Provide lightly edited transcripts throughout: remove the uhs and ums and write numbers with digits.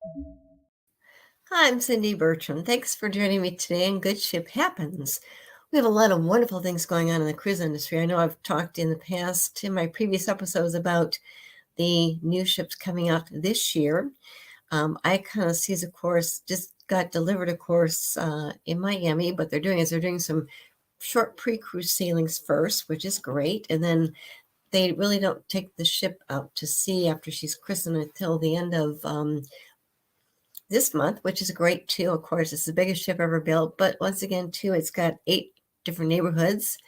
Hi, I'm Cindy Bertram. Thanks for joining me today on Good Ship Happens. We have a lot of wonderful things going on in the cruise industry. I know I've talked in the past, in my previous episodes, about the new ships coming out this year. Icon Seas, of course, just got delivered, of course, in Miami. But they're doing some short pre-cruise sailings first, which is great. And then they really don't take the ship out to sea after she's christened until the end of this month, which is great too. Of course, it's the biggest ship ever built, but once again, too, it's got 8 different neighborhoods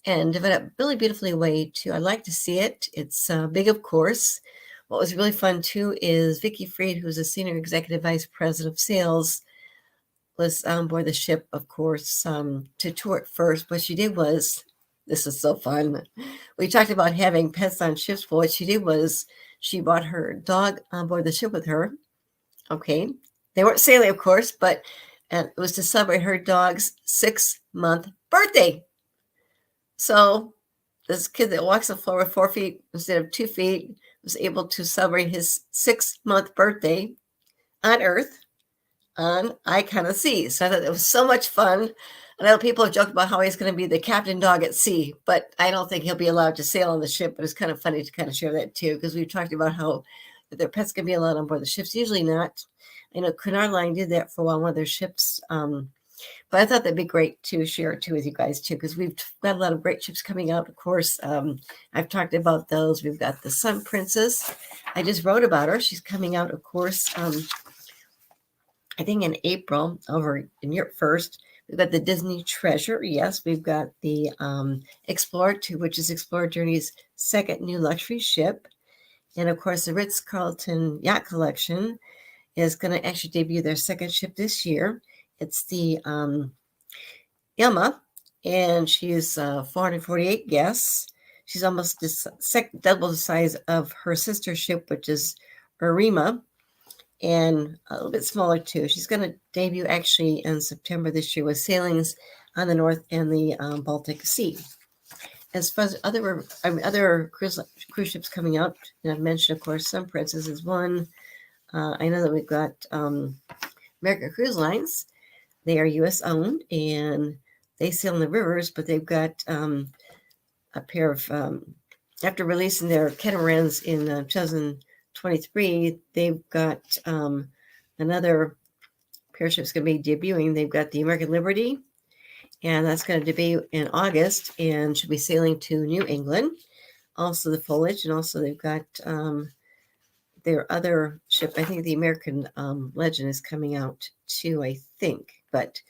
and developed really beautifully way too. I like to see it. It's big, of course. What was really fun too is Vicky Freed, who's a senior executive vice president of sales, was on board the ship, of course, to tour it first. What she did was, this is so fun. We talked about having pets on ships, but what she did was she brought her dog on board the ship with her. Okay. They weren't sailing, of course, but it was to celebrate her dog's 6-month birthday. So this kid that walks the floor with 4 feet instead of 2 feet was able to celebrate his 6-month birthday on Earth on Icon of Seas. So I thought it was so much fun. I know people have joked about how he's going to be the captain dog at sea, but I don't think he'll be allowed to sail on the ship. But it's kind of funny to kind of share that too, because we've talked about how their pets can be allowed on board the ships. Usually not. I know Cunard Line did that for a while on one of their ships. But I thought that'd be great to share it too with you guys too, because we've got a lot of great ships coming out. Of course, I've talked about those. We've got the Sun Princess. I just wrote about her. She's coming out, of course, I think in April over in Europe first. We've got the Disney Treasure. Yes, we've got the Explorer 2, which is Explorer Journey's second new luxury ship. And of course, the Ritz-Carlton Yacht Collection is going to actually debut their second ship this year. It's the Ilma, and she's 448 guests. She's almost double the size of her sister ship, which is Arima, and a little bit smaller too. She's going to debut actually in September this year with sailings on the North and the Baltic Sea. As far as other cruise ships coming out, and I've mentioned, of course, Sun Princess is one. I know that we've got American Cruise Lines. They are U.S. owned, and they sail in the rivers, but they've got a pair of, after releasing their catamarans in 2023, they've got another pair of ships going to be debuting. They've got the American Liberty, and that's going to debut in August and should be sailing to New England. Also the Foliage, and also they've got their other ship. I think the American Legend is coming out too, I think. But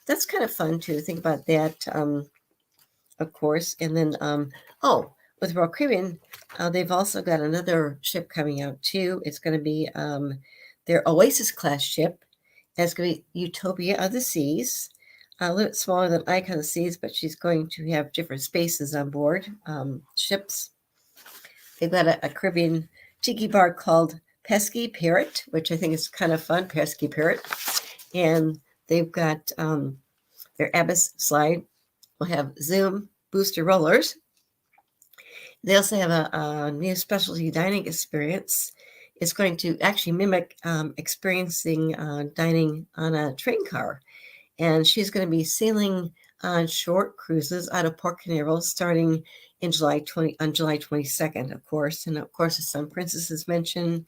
that's kind of fun to think about that, of course. And then, with Royal Caribbean, they've also got another ship coming out too. It's going to be their Oasis class ship. It's going to be Utopia of the Seas. A little bit smaller than Icon of the Seas, but she's going to have different spaces on board ships. They've got a Caribbean tiki bar called Pesky Parrot, which I think is kind of fun, Pesky Parrot. And they've got their Abyss slide will have Zoom booster rollers. They also have a new specialty dining experience. It's going to actually mimic experiencing dining on a train car. And she's going to be sailing on short cruises out of Port Canaveral starting in July 22nd, of course. And of course, the Sun Princess is mentioned.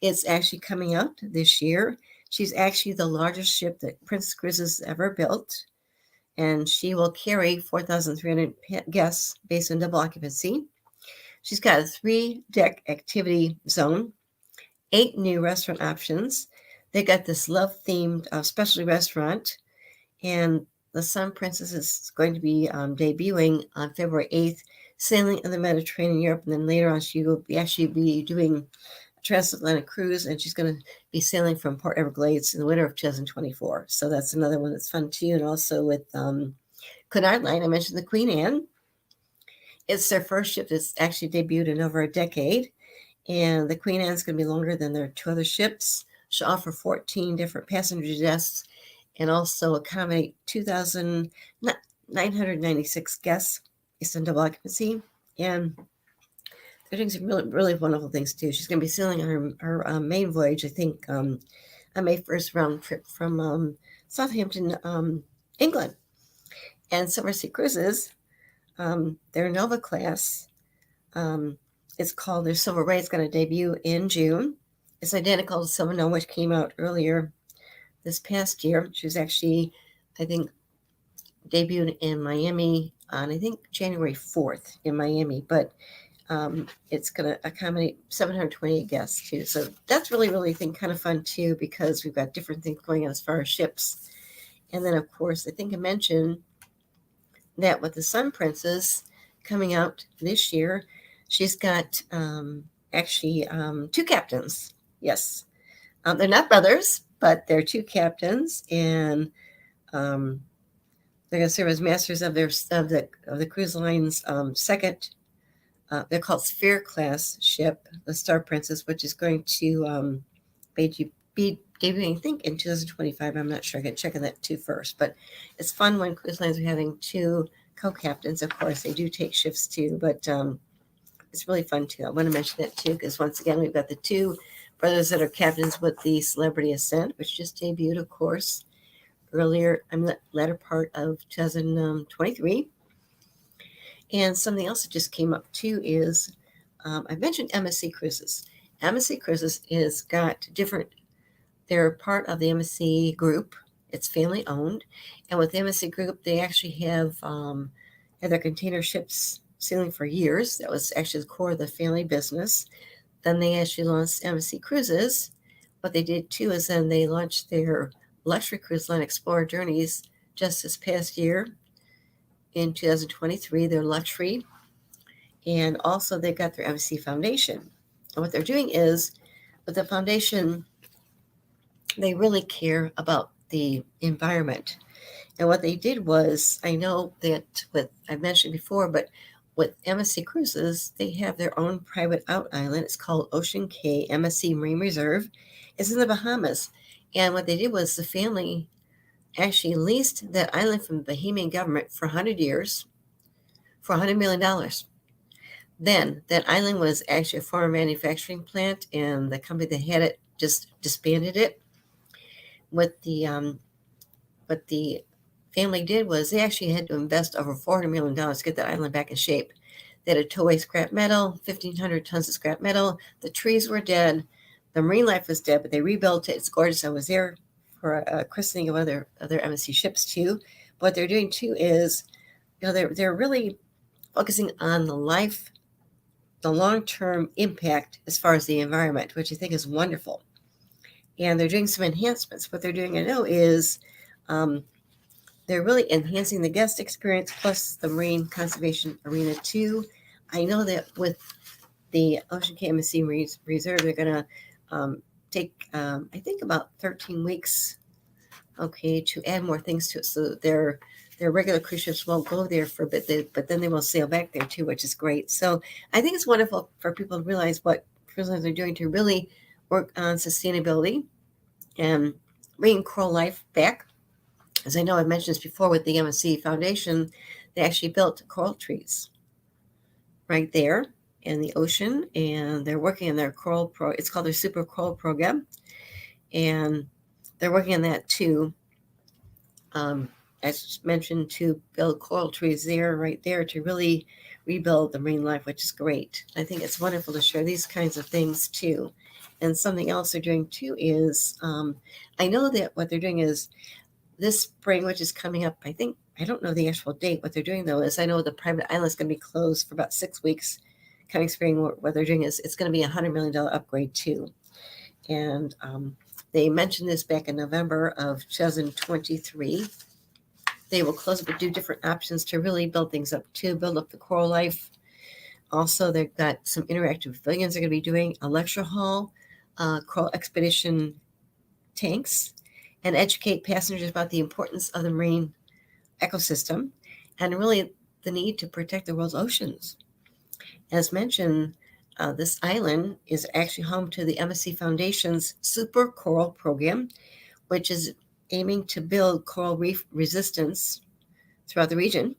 It's actually coming out this year. She's actually the largest ship that Princess Cruises ever built, and she will carry 4,300 guests based on double occupancy. She's got a 3-deck activity zone, 8 new restaurant options. They got this love-themed specialty restaurant, and the Sun Princess is going to be debuting on February 8th, sailing in the Mediterranean, Europe, and then later on she will actually be doing transatlantic cruise, and she's going to be sailing from Port Everglades in the winter of 2024. So that's another one that's fun too. And also with Cunard Line, I mentioned the Queen Anne. It's their first ship that's actually debuted in over a decade, and the Queen Anne is going to be longer than their 2 other ships. She'll offer 14 different passenger desks and also accommodate 2,996 guests based on double occupancy. And they're doing some really, really wonderful things too. She's going to be sailing on her main voyage, I think, on May 1st round trip from Southampton, England. And Silversea Cruises, their Nova class, it's called their Silver Ray. It's going to debut in June. It's identical to Silver Nova, which came out earlier this past year. She was actually, I think, debuted in Miami on, I think, January 4th in Miami. But it's going to accommodate 728 guests too. So that's really, really, I think, kind of fun too, because we've got different things going on as far as ships. And then, of course, I think I mentioned that with the Sun Princess coming out this year, she's got actually two captains. Yes. They're not brothers, but they're two captains, and they're going to serve as masters of the cruise line's second. They're called Sphere class ship, the Star Princess, which is going to be debuting, I think, in 2025. I'm not sure. I got to check on that too first. But it's fun when cruise lines are having two co-captains. Of course, they do take shifts too, but it's really fun too. I want to mention that too, because once again, we've got the two brothers that are captains with the Celebrity Ascent, which just debuted, of course, earlier in the latter part of 2023. And something else that just came up too is I mentioned MSC Cruises. MSC Cruises is got different. They're part of the MSC Group. It's family owned, and with the MSC Group, they actually have had their container ships sailing for years. That was actually the core of the family business. Then they actually launched MSC Cruises. What they did too is then they launched their luxury cruise line, Explorer Journeys, just this past year in 2023. Their luxury, and also they got their MSC Foundation. And what they're doing is, with the foundation, they really care about the environment. And what they did was, I know that I've mentioned before, but with MSC Cruises, they have their own private out island. It's called Ocean Cay MSC Marine Reserve. It's in the Bahamas. And what they did was the family actually leased that island from the Bahamian government for 100 years for $100 million. Then that island was actually a former manufacturing plant, and the company that had it just disbanded it. What the family did was they actually had to invest over $400 million to get that island back in shape. They had to tow away scrap metal, 1,500 tons of scrap metal. The trees were dead. The marine life was dead, but they rebuilt it. It's gorgeous. I was there for a christening of other MSC ships too. What they're doing too is, they're really focusing on the long-term impact as far as the environment, which I think is wonderful. And they're doing some enhancements. What they're doing, I know, is they're really enhancing the guest experience plus the marine conservation arena too. I know that with the Ocean Cay MSC Reserve, they're going to take, I think, about 13 weeks, to add more things to it. So their regular cruise ships won't go there for a bit, but then they will sail back there too, which is great. So I think it's wonderful for people to realize what cruise lines are doing to really work on sustainability and bringing coral life back. As I know I've mentioned this before with the MSC Foundation, they actually built coral trees right there in the ocean, and they're working on their it's called their Super Coral Program, and they're working on that too. As mentioned, to build coral trees right there to really rebuild the marine life, which is great. I think it's wonderful to share these kinds of things too. And something else they're doing too is, I know that what they're doing is this spring, which is coming up, I think, I don't know the actual date. What they're doing though is, I know the private island is going to be closed for about 6 weeks. Coming spring, what they're doing is it's going to be $100 million upgrade too. And they mentioned this back in November of 2023. They will close it, but do different options to really build things up too, build up the coral life. Also, they've got some interactive pavilions they're going to be doing, a lecture hall, coral expedition tanks, and educate passengers about the importance of the marine ecosystem and really the need to protect the world's oceans. As mentioned, this island is actually home to the MSC Foundation's Super Coral Program, which is aiming to build coral reef resistance throughout the region.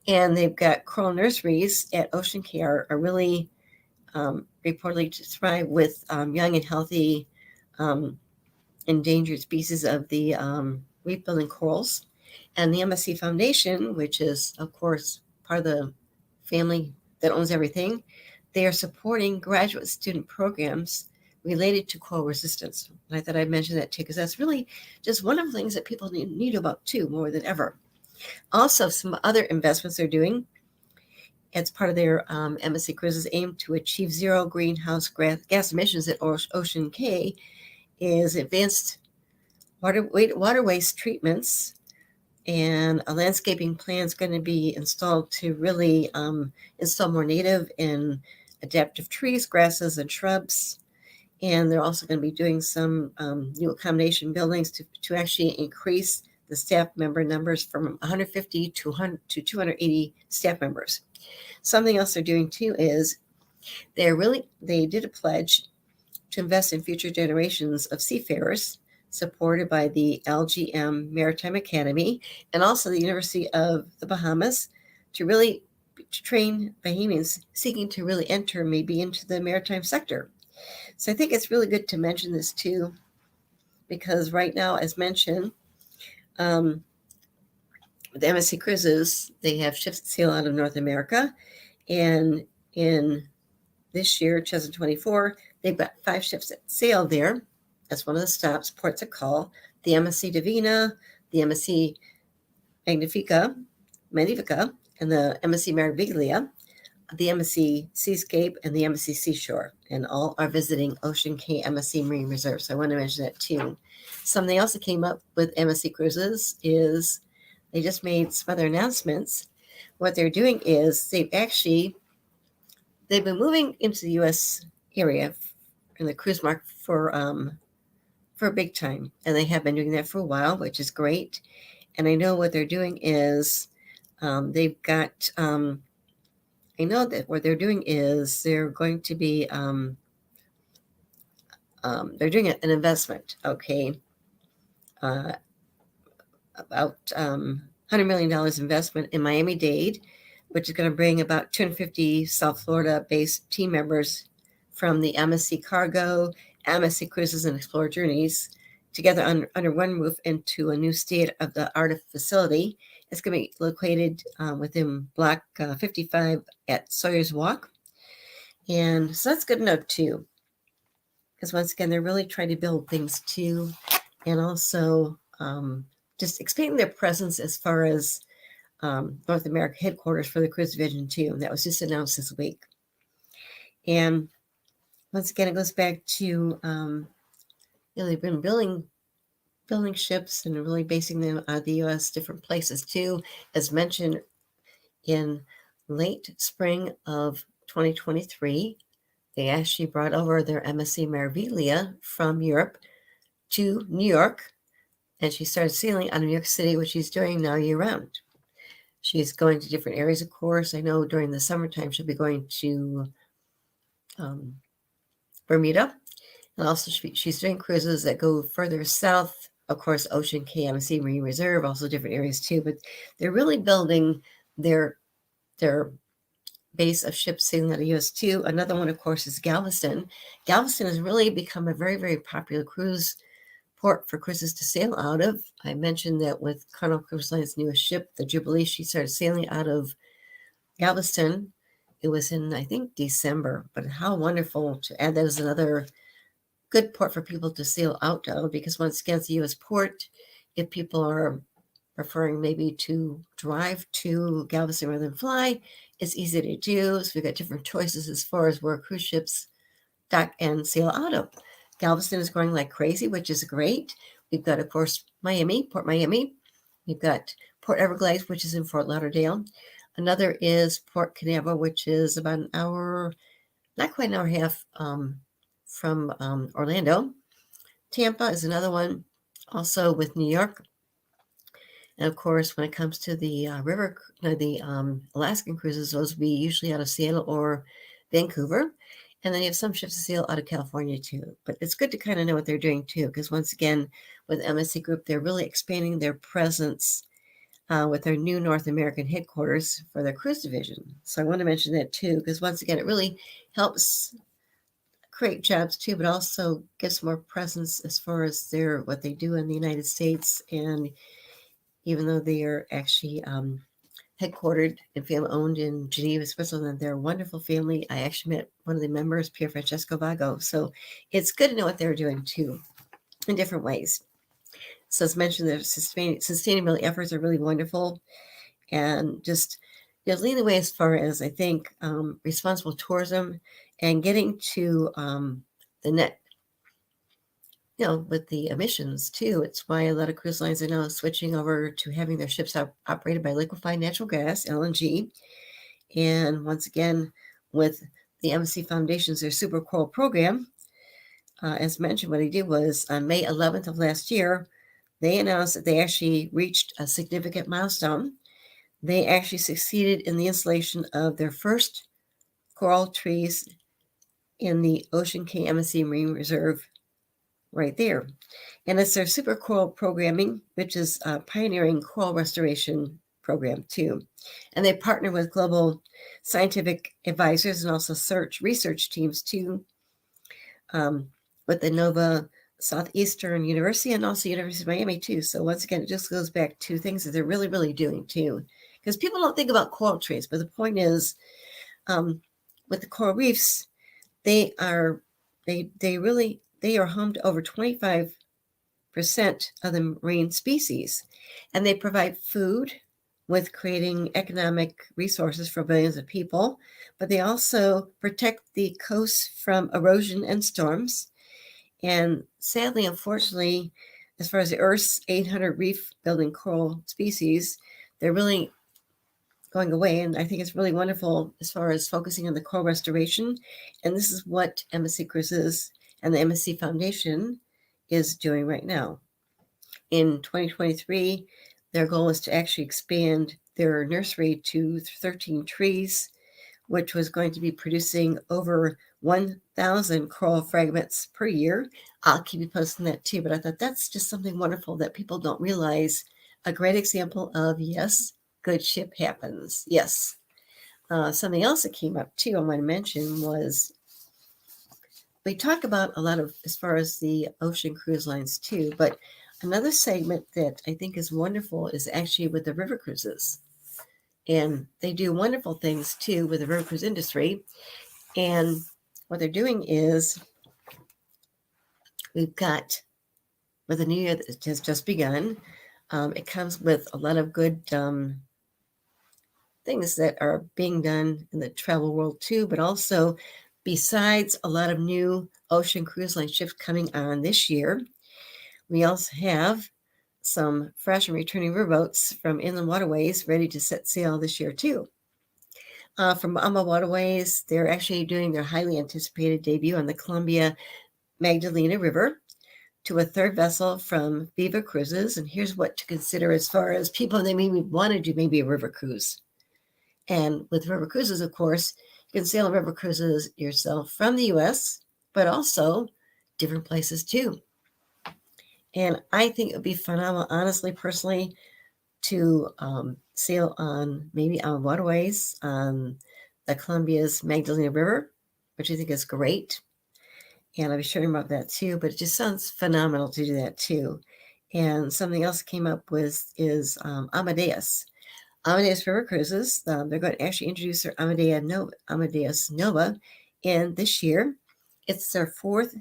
And they've got coral nurseries at Ocean Cay are really reportedly to thrive with young and healthy endangered species of the reef-building corals. And the MSC Foundation, which is, of course, part of the family that owns everything, they are supporting graduate student programs related to coral resistance. And I thought I'd mention that too, because that's really just one of the things that people need about too, more than ever. Also, some other investments they're doing as part of their MSC Cruises aim to achieve zero greenhouse gas emissions at Ocean Cay is advanced water waste treatments, and a landscaping plan is going to be installed to really install more native and adaptive trees, grasses, and shrubs. And they're also going to be doing some new accommodation buildings to actually increase the staff member numbers from 150 to 280 staff members. Something else they're doing too is they did a pledge to invest in future generations of seafarers, supported by the LGM Maritime Academy and also the University of the Bahamas, to train Bahamians seeking to really enter maybe into the maritime sector. So I think it's really good to mention this too, because right now, as mentioned, with the MSC Cruises, they have ships that sail out of North America, and in this year, 2024, they've got 5 ships that sail there. That's one of the stops, ports of call: the MSC Divina, the MSC Magnifica, and the MSC Meraviglia, the MSC Seascape, and the MSC Seashore, and all are visiting Ocean Cay MSC Marine Reserve. So I want to mention that too. Something else that came up with MSC Cruises is they just made some other announcements. What they're doing is they've been moving into the U.S. area in the cruise market for a big time, and they have been doing that for a while, which is great. And I know what they're doing is they've got. I know that what they're doing is they're going to be they're doing an investment. Okay, about $100 million investment in Miami-Dade, which is going to bring about 250 South Florida-based team members from the MSC Cargo, MSC Cruises, and Explorer Journeys together under one roof into a new state-of-the-art facility. It's going to be located within Block 55 at Sawyer's Walk. And so that's good to know too, because once again, they're really trying to build things too, and also just expanding their presence as far as North America headquarters for the cruise division too. That was just announced this week. And once again, it goes back to they've been building ships and really basing them out of the U.S. different places too. As mentioned, in late spring of 2023, they actually brought over their MSC Meraviglia from Europe to New York, and she started sailing out of New York City, which she's doing now year-round. She's going to different areas, of course. I know during the summertime she'll be going to Bermuda, and also she's doing cruises that go further south. Of course, Ocean Cay MSC Marine Reserve, also different areas too. But they're really building their base of ships sailing out of US too. Another one, of course, is Galveston. Galveston has really become a very, very popular cruise port for cruises to sail out of. I mentioned that with Carnival Cruise Line's newest ship, the Jubilee, she started sailing out of Galveston. It was in, I think, December. But how wonderful to add that as another good port for people to sail out of, because once again, it's a U.S. port. If people are preferring maybe to drive to Galveston rather than fly, it's easy to do. So we've got different choices as far as where cruise ships dock and sail out of. Galveston is growing like crazy, which is great. We've got, of course, Port Miami. We've got Port Everglades, which is in Fort Lauderdale. Another is Port Canaveral, which is about an hour, not quite an hour and a half from Orlando. Tampa is another one, also with New York. And of course, when it comes to the Alaskan cruises, those will be usually out of Seattle or Vancouver. And then you have some ships that sail out of California too. But it's good to kind of know what they're doing too, because once again, with MSC Group, they're really expanding their presence with their new North American headquarters for their cruise division. So I want to mention that too, because once again, it really helps create jobs too, but also gives more presence as far as what they do in the United States. And even though they are actually headquartered and family owned in Geneva, Switzerland, they're a wonderful family. I actually met one of the members, Pier Francesco Vago. So it's good to know what they're doing too in different ways. So as mentioned, their sustainability efforts are really wonderful, and just leading the way as far as I think responsible tourism and getting to the net, with the emissions too. It's why a lot of cruise lines are now switching over to having their ships operated by liquefied natural gas, LNG. And once again, with the MSC Foundation's their Super Coral program, as mentioned, what they did was on May 11th of last year, they announced that they actually reached a significant milestone. They actually succeeded in the installation of their first coral trees in the Ocean Cay MSC Marine Reserve right there. And it's their Super Coral programming, which is a pioneering coral restoration program too. And they partner with global scientific advisors and also research teams too, with the Nova Southeastern University and also University of Miami too. So once again, it just goes back to things that they're really, really doing too. Because people don't think about coral trees, but the point is, with the coral reefs, they are home to over 25% of the marine species, and they provide food with creating economic resources for billions of people, but they also protect the coasts from erosion and storms. And sadly, unfortunately, as far as the Earth's 800 reef building coral species, they're really going away. And I think it's really wonderful as far as focusing on the coral restoration. And this is what MSC Cruises and the MSC Foundation is doing right now. In 2023, their goal is to actually expand their nursery to 13 trees, which was going to be producing over 1,000 coral fragments per year. I'll keep you posting that too, but I thought that's just something wonderful that people don't realize. A great example of, yes, good ship happens. Yes. Something else that came up too I want to mention was, we talk about a lot of as far as the ocean cruise lines too, but another segment that I think is wonderful is actually with the river cruises. And they do wonderful things too with the river cruise industry. And what they're doing is, we've got, with the new year that has just begun, it comes with a lot of good things that are being done in the travel world too, but also besides a lot of new ocean cruise line ships coming on this year, we also have some fresh and returning riverboats from inland waterways ready to set sail this year too. From Bahama Waterways, they're actually doing their highly anticipated debut on the Columbia Magdalena River, to a third vessel from Viva Cruises. And here's what to consider as far as people that maybe want to do maybe a river cruise. And with river cruises, of course, you can sail on river cruises yourself from the U.S., but also different places too. And I think it would be phenomenal, honestly, personally, to sail on maybe on waterways on the Columbia's Magdalena River, which I think is great. And I'll be sharing about that too, but it just sounds phenomenal to do that too. And something else came up with is Amadeus. Amadeus River Cruises, they're going to actually introduce their Amadeus Nova in this year. It's their fourth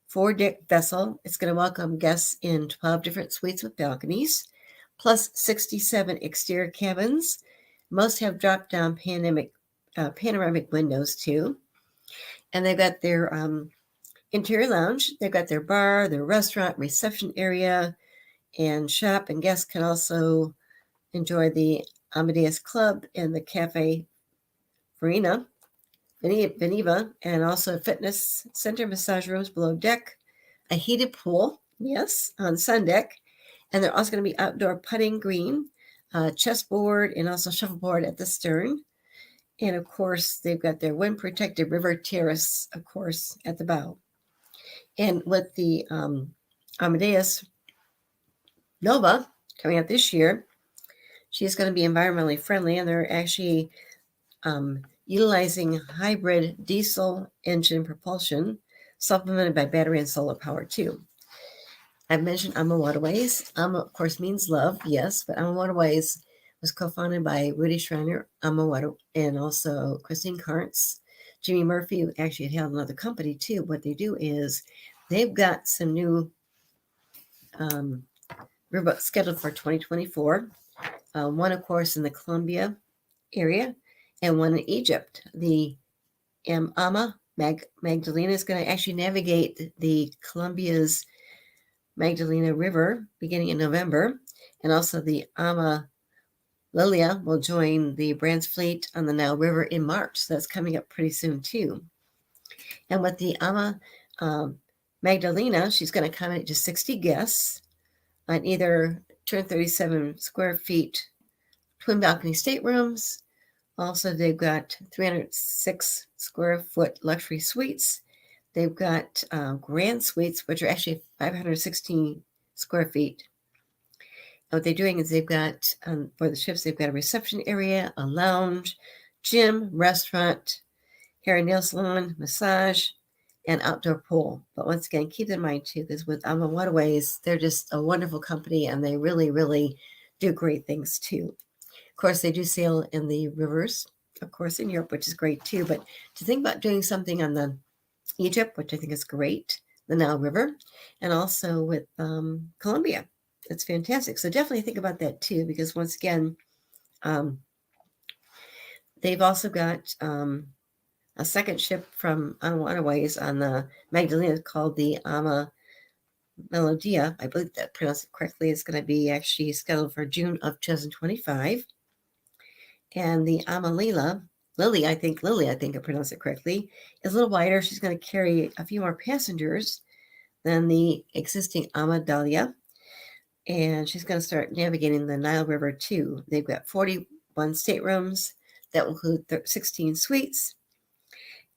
four-deck vessel. It's going to welcome guests in 12 different suites with balconies, plus 67 exterior cabins. Most have drop-down panoramic windows too. And they've got their interior lounge. They've got their bar, their restaurant, reception area, and shop. And guests can also enjoy the Amadeus Club and the Cafe Verena, Veneva, and also a fitness center, massage rooms below deck, a heated pool, yes, on sun deck. And they're also going to be outdoor putting green, chessboard, and also shuffleboard at the stern. And of course, they've got their wind-protected river terrace, of course, at the bow. And with the Amadeus Nova coming out this year, She's going to be environmentally friendly, and they're actually utilizing hybrid diesel engine propulsion, supplemented by battery and solar power too. I've mentioned AMA Waterways. AMA, of course, means love, yes, but AMA Waterways was co-founded by Rudy Schreiner, AMA Water, and also Christine Karntz. Jimmy Murphy actually had another company too. What they do is they've got some new riverboats scheduled for 2024. One, of course, in the Columbia area, and one in Egypt. The AMA Magdalena is going to actually navigate the Columbia's Magdalena River beginning in November, and also the AMA Lilia will join the Brands fleet on the Nile River in March. So that's coming up pretty soon too. And with the AMA Magdalena, she's going to accommodate just 60 guests on either 237 square feet twin balcony staterooms. Also, they've got 306 square foot luxury suites. They've got grand suites, which are actually 516 square feet. And what they're doing is they've got, for the ships, they've got a reception area, a lounge, gym, restaurant, hair and nail salon, massage, and outdoor pool. But once again, keep in mind too, because with AMA Waterways, they're just a wonderful company, and they really, really do great things too. Of course, they do sail in the rivers, of course, in Europe, which is great too. But to think about doing something on the Egypt, which I think is great, the Nile River, and also with Colombia, it's fantastic. So definitely think about that too, because once again, they've also got a second ship from AMA Waterways on the Magdalena called the AMA Melodia. I believe that pronounced it correctly. It's going to be actually scheduled for June of 2025. And the AMA Lily, I think I pronounced it correctly, is a little wider. She's going to carry a few more passengers than the existing AMA Dahlia. And she's going to start navigating the Nile River too. They've got 41 staterooms that will include 16 suites.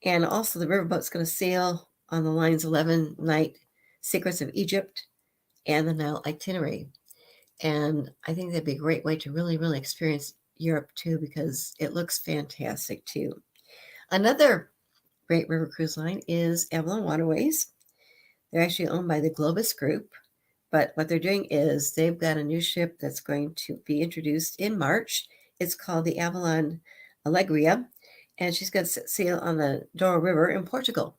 And also the riverboat's going to sail on the line's 11-night Secrets of Egypt and the Nile itinerary. And I think that'd be a great way to really, really experience Europe too, because it looks fantastic too. Another great river cruise line is Avalon Waterways. They're actually owned by the Globus Group, but what they're doing is they've got a new ship that's going to be introduced in March. It's called the Avalon Alegria, and she's going to sail on the Douro River in Portugal.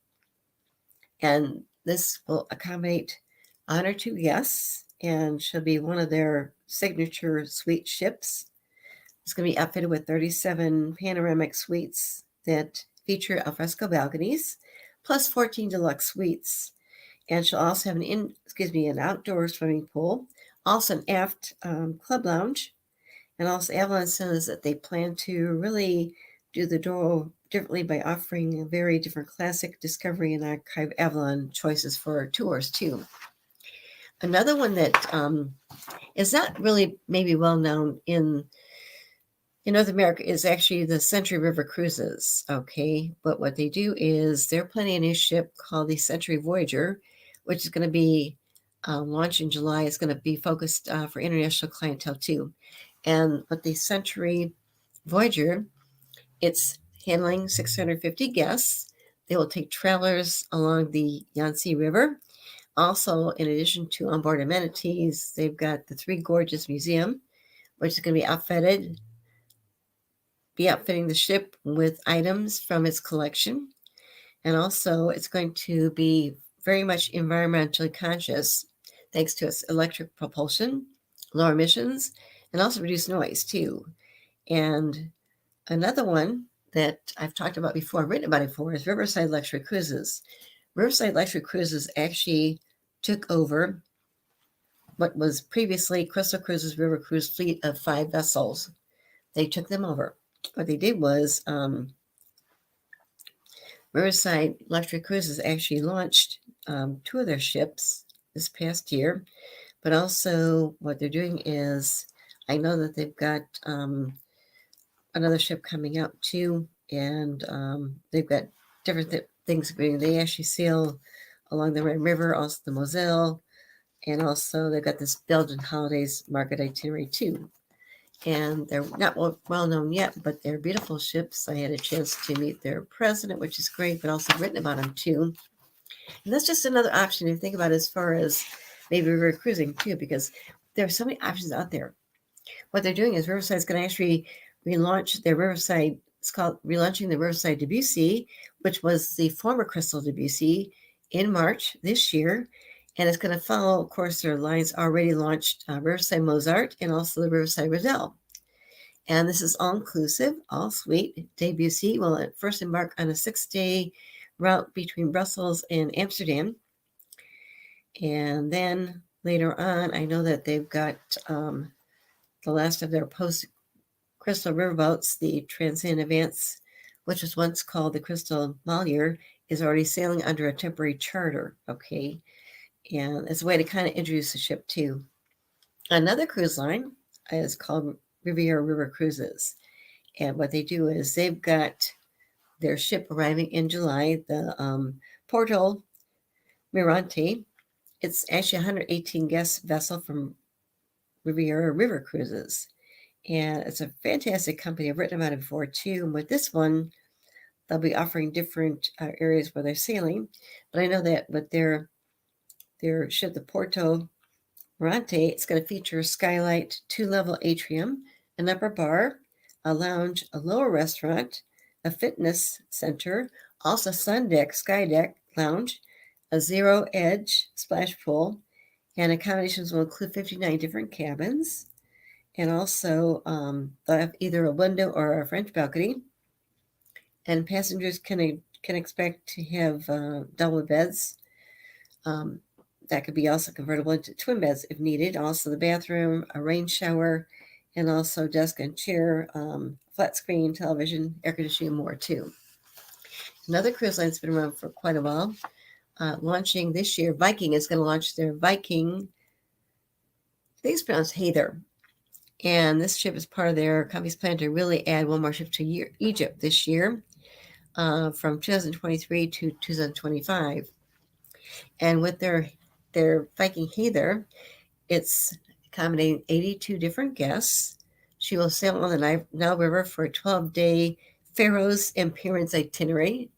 And this will accommodate 102 guests, and she'll be one of their signature suite ships. It's going to be outfitted with 37 panoramic suites that feature alfresco balconies, plus 14 deluxe suites. And she'll also have an outdoor swimming pool, also an aft club lounge. And also Avalon says that they plan to really do the Douro differently by offering a very different classic, discovery, and archive Avalon choices for tours too. Another one that is not really maybe well known in North America is actually the Century River Cruises, okay? But what they do is they're planning a new ship called the Century Voyager, which is going to be launched in July. It's going to be focused for international clientele too. And with the Century Voyager, it's handling 650 guests. They will take travelers along the Yangtze River. Also, in addition to onboard amenities, they've got the Three Gorges Museum, which is going to be outfitting the ship with items from its collection. And also, it's going to be very much environmentally conscious, thanks to its electric propulsion, lower emissions, and also reduced noise too. And another one that I've talked about before, written about before, is Riverside Luxury Cruises. Riverside Luxury Cruises actually took over what was previously Crystal Cruises River Cruise fleet of 5 vessels. They took them over. What they did was Riverside Luxury Cruises actually launched 2 of their ships this past year, but also what they're doing is, I know that they've got another ship coming out too, and they've got different things. They actually sail along the Red River, also the Moselle, and also they've got this Belgian Holidays market itinerary too. and they're not well known yet, but they're beautiful ships. I had a chance to meet their president, which is great, but also written about them too. And that's just another option to think about as far as maybe river cruising too, because there are so many options out there. What they're doing is Riverside's going to actually relaunch their Riverside. It's called relaunching the Riverside Debussy, which was the former Crystal Debussy, in March this year. And it's going to follow, of course, their lines already launched Riverside Mozart and also the Riverside Roselle. And this is all inclusive, all suite. Debussy will first embark on a 6-day route between Brussels and Amsterdam. And then later on, I know that they've got the last of their post Crystal riverboats, the Transcend Advance, which was once called the Crystal Mallier, is already sailing under a temporary charter. Okay. And it's a way to kind of introduce the ship too. Another cruise line is called Riviera River Cruises. And what they do is they've got their ship arriving in July, the Porto Mirante. It's actually a 118 guest vessel from Riviera River Cruises. And it's a fantastic company. I've written about it before too. And with this one, they'll be offering different areas where they're sailing. But I know that with their ship, the Porto Mirante, it's going to feature a skylight, 2-level atrium, an upper bar, a lounge, a lower restaurant, a fitness center, also sun deck, sky deck lounge, a zero edge splash pool, and accommodations will include 59 different cabins. And also, they'll have either a window or a French balcony. And passengers can expect to have double beds. That could be also convertible into twin beds if needed. Also, the bathroom, a rain shower, and also desk and chair, flat screen, television, air conditioning, and more too. Another cruise line's been around for quite a while. Launching this year, Viking is going to launch their Viking. I think it's pronounced Hather. And this ship is part of their company's plan to really add one more ship to Egypt this year, from 2023 to 2025. And with their Viking Hather, it's accommodating 82 different guests. She will sail on the Nile River for a 12-day Pharaohs and Pyramids itinerary.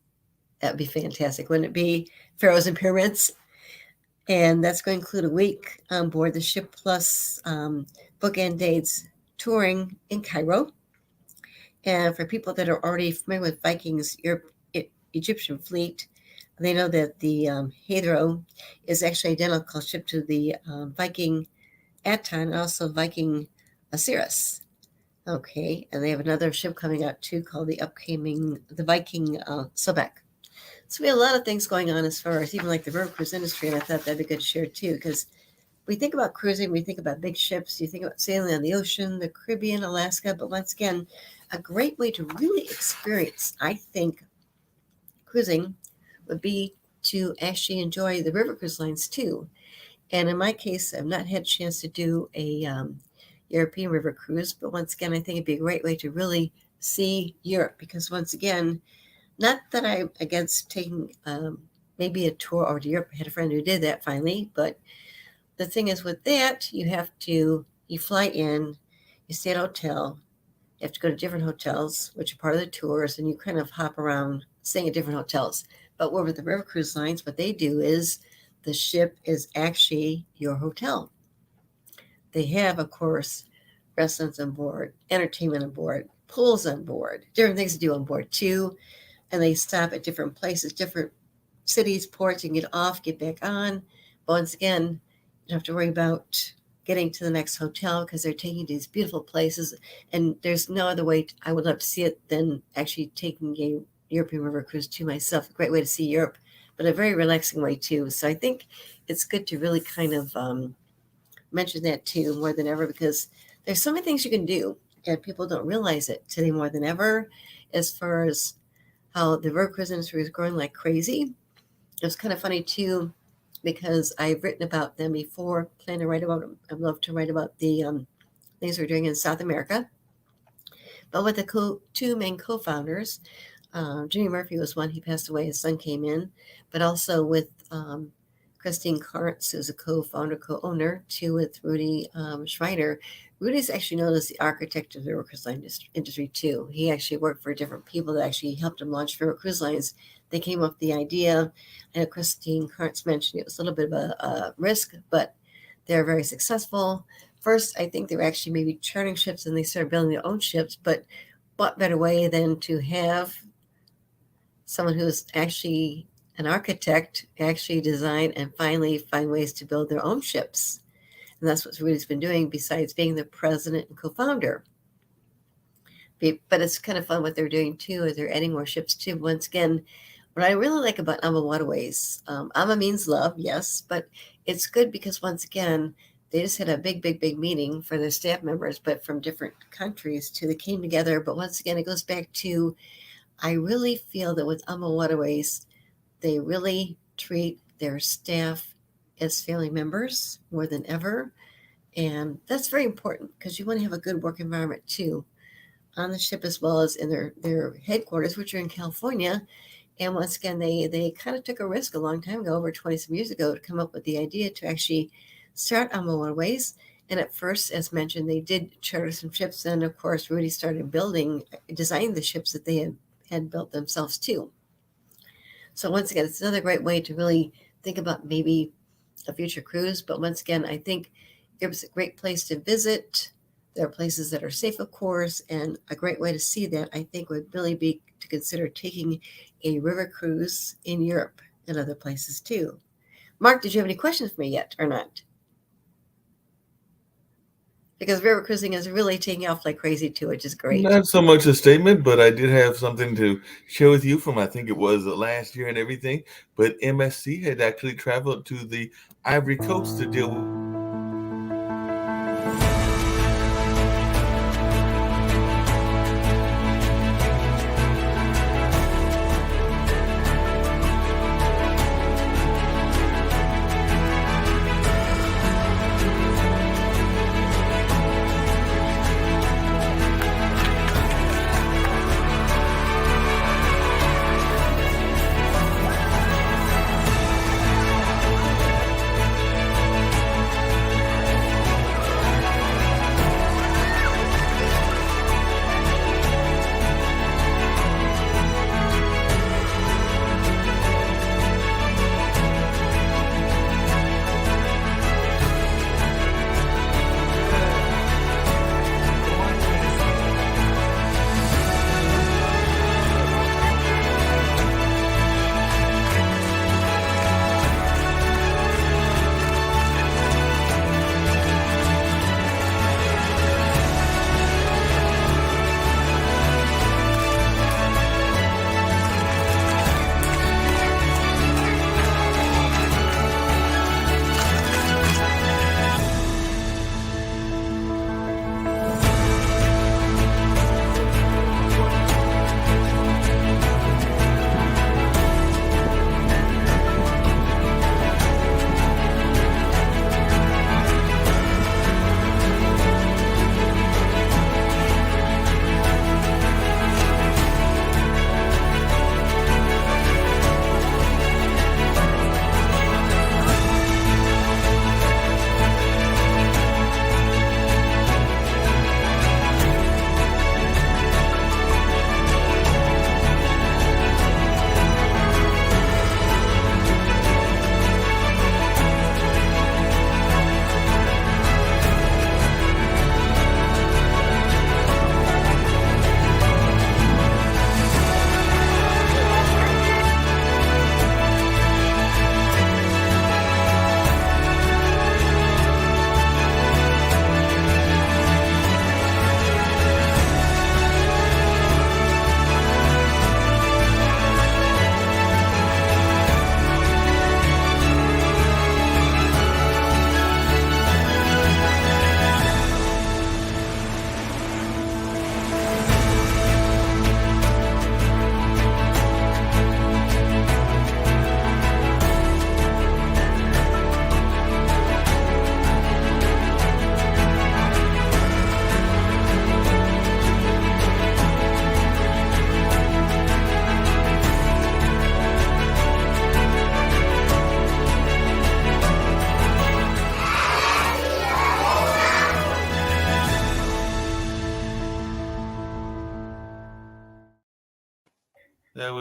That'd be fantastic, wouldn't it be? Pharaohs and Pyramids. And that's going to include a week on board the ship plus bookend dates touring in Cairo. And for people that are already familiar with Viking's Egyptian fleet, they know that the Hadro is actually identical ship to the Viking Aton and also Viking Osiris. Okay, and they have another ship coming out too called the Viking Sobek. So we have a lot of things going on as far as even like the river cruise industry, and I thought that'd be good to share too, because we think about cruising, we think about big ships, you think about sailing on the ocean, the Caribbean, Alaska, but once again, a great way to really experience, I think, cruising would be to actually enjoy the river cruise lines too. And in my case, I've not had a chance to do a European river cruise, but once again, I think it'd be a great way to really see Europe, because once again, not that I'm against taking maybe a tour over to Europe. I had a friend who did that finally, but the thing is with that, you fly in, you stay at a hotel, you have to go to different hotels, which are part of the tours, and you kind of hop around staying at different hotels. But with the river cruise lines, what they do is the ship is actually your hotel. They have, of course, restaurants on board, entertainment on board, pools on board, different things to do on board too. And they stop at different places, different cities, ports. You can get off, get back on. But once again, you don't have to worry about getting to the next hotel because they're taking you to these beautiful places. And there's no other way I would love to see it than actually taking a European river cruise to myself. A great way to see Europe, but a very relaxing way too. So I think it's good to really kind of mention that too more than ever, because there's so many things you can do and people don't realize it today more than ever as far as how the river cruise industry is growing like crazy. It was kind of funny too, because I've written about them before, plan to write about them. I'd love to write about the things we're doing in South America. But with the two main co-founders, Jimmy Murphy was one, he passed away, his son came in, but also with Christine Karntz, who's a co-founder, co-owner, too, with Rudy Schreiner. Rudy's actually known as the architect of the River Cruise Line industry, too. He actually worked for different people that actually helped him launch River Cruise Lines. They came up with the idea. I know Christine Karntz mentioned it was a little bit of a risk, but they're very successful. First, I think they were actually maybe chartering ships and they started building their own ships, but what better way than to have someone who's actually an architect actually design and finally find ways to build their own ships. And that's what Rudy's been doing besides being the president and co-founder. But it's kind of fun what they're doing too, is they're adding more ships too. Once again, what I really like about AMA Waterways, AMA means love, yes, but it's good because once again, they just had a big meeting for their staff members, but from different countries too. They came together, but once again, it goes back to, I really feel that with AMA Waterways, they really treat their staff as family members more than ever. And that's very important because you want to have a good work environment too on the ship as well as in their headquarters, which are in California. And once again, they kind of took a risk a long time ago, over 20 some years ago, to come up with the idea to actually start AMA Waterways. And at first, as mentioned, they did charter some ships. And of course, Rudy started designing the ships that they had built themselves too. So once again, it's another great way to really think about maybe a future cruise. But once again, I think it was a great place to visit. There are places that are safe, of course, and a great way to see that, I think, would really be to consider taking a river cruise in Europe and other places too. Mark, did you have any questions for me yet or not? Because river cruising is really taking off like crazy too, which is great. Not so much a statement, but I did have something to share with you from, I think it was last year and everything. But MSC had actually traveled to the Ivory Coast to deal with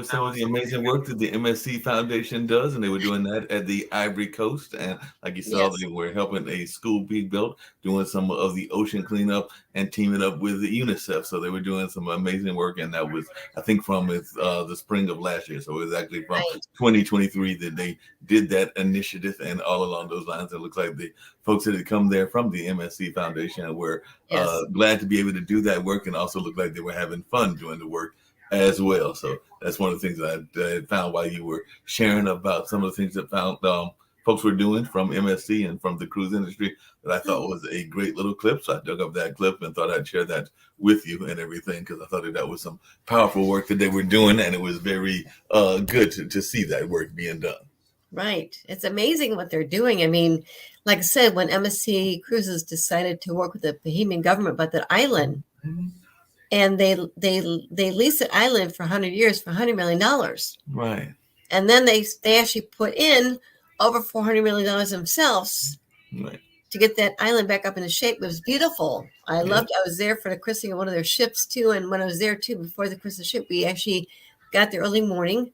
with some of the amazing work that the MSC Foundation does, and they were doing that at the Ivory Coast. And like you saw, Yes. they were helping a school be built, doing some of the ocean cleanup, and teaming up with the UNICEF. So they were doing some amazing work, and that was, I think, from the spring of last year. So it was actually from Right. 2023 that they did that initiative, and all along those lines, it looks like the folks that had come there from the MSC Foundation were Yes. glad to be able to do that work, and also looked like they were having fun doing the work as well. So that's one of the things that I found while you were sharing about some of the things that found folks were doing from MSC and from the cruise industry that I thought was a great little clip. So I dug up that clip and thought I'd share that with you and everything, because I thought that was some powerful work that they were doing, and it was very good to see that work being done. Right. It's amazing what they're doing. I mean, like I said, when MSC Cruises decided to work with the Bahamian government about the island, Mm-hmm. and they leased the island for 100 years for $100 million. Right. And then they actually put in over $400 million themselves Right. to get that island back up into shape. It was beautiful. I Yeah. loved. I was there for the christening of one of their ships too. And when I was there too, before the christening ship, we actually got there early morning,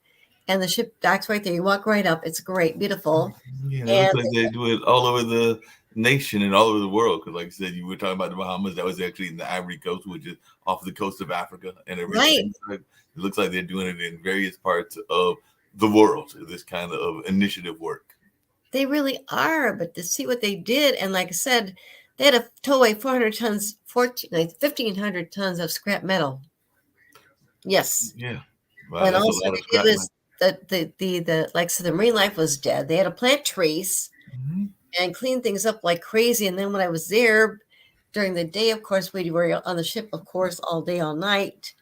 and the ship docks right there. You walk right up. It's great, beautiful. Yeah, it And looks like they do it all over the nation and all over the world. Because, like I said, you were talking about the Bahamas. That was actually in the Ivory Coast, which is off the coast of Africa and everything. right, It looks like they're doing it in various parts of the world. This kind of initiative work. they really are. But to see what they did, and like I said, they had to tow away 1,500 tons of scrap metal. Yes. Yeah, wow, And that's a also lot of they did scrap metal. was the like so the marine life was dead. They had to plant trees Mhm. and clean things up like crazy. And then when I was there during the day, of course, we were on the ship, of course, all day, all night.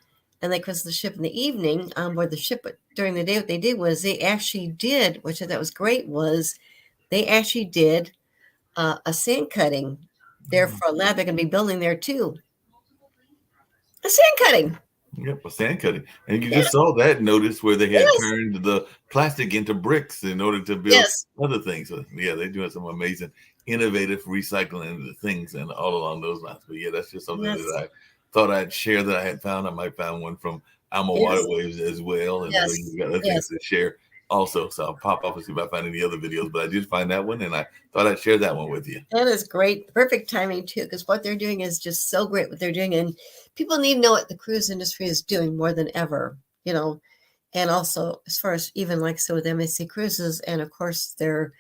And they crossed the ship in the evening on board the ship. But during the day, what they did was they actually did, which I thought was great, was they actually did a sand cutting there for a lab. They're going to be building there too. A sand cutting. Yep, a sand cutting. And you Yeah. just saw that notice where they had Yes. turned the plastic into bricks in order to build Yes. other things. So, yeah, they're doing some amazing, innovative recycling things and all along those lines. But yeah, that's just something Yes. that I thought I'd share that I had found. I might find one from Alma Yes. Waterways as well. And I know Yes. you've got other Yes. things to share also. So I'll pop up and see if I find any other videos. But I did find that one, and I thought I'd share that one with you. That is great. Perfect timing, too, because what they're doing is just so great what they're doing. And people need to know what the cruise industry is doing more than ever, you know. And also, as far as even like so with MSC Cruises, and of course, their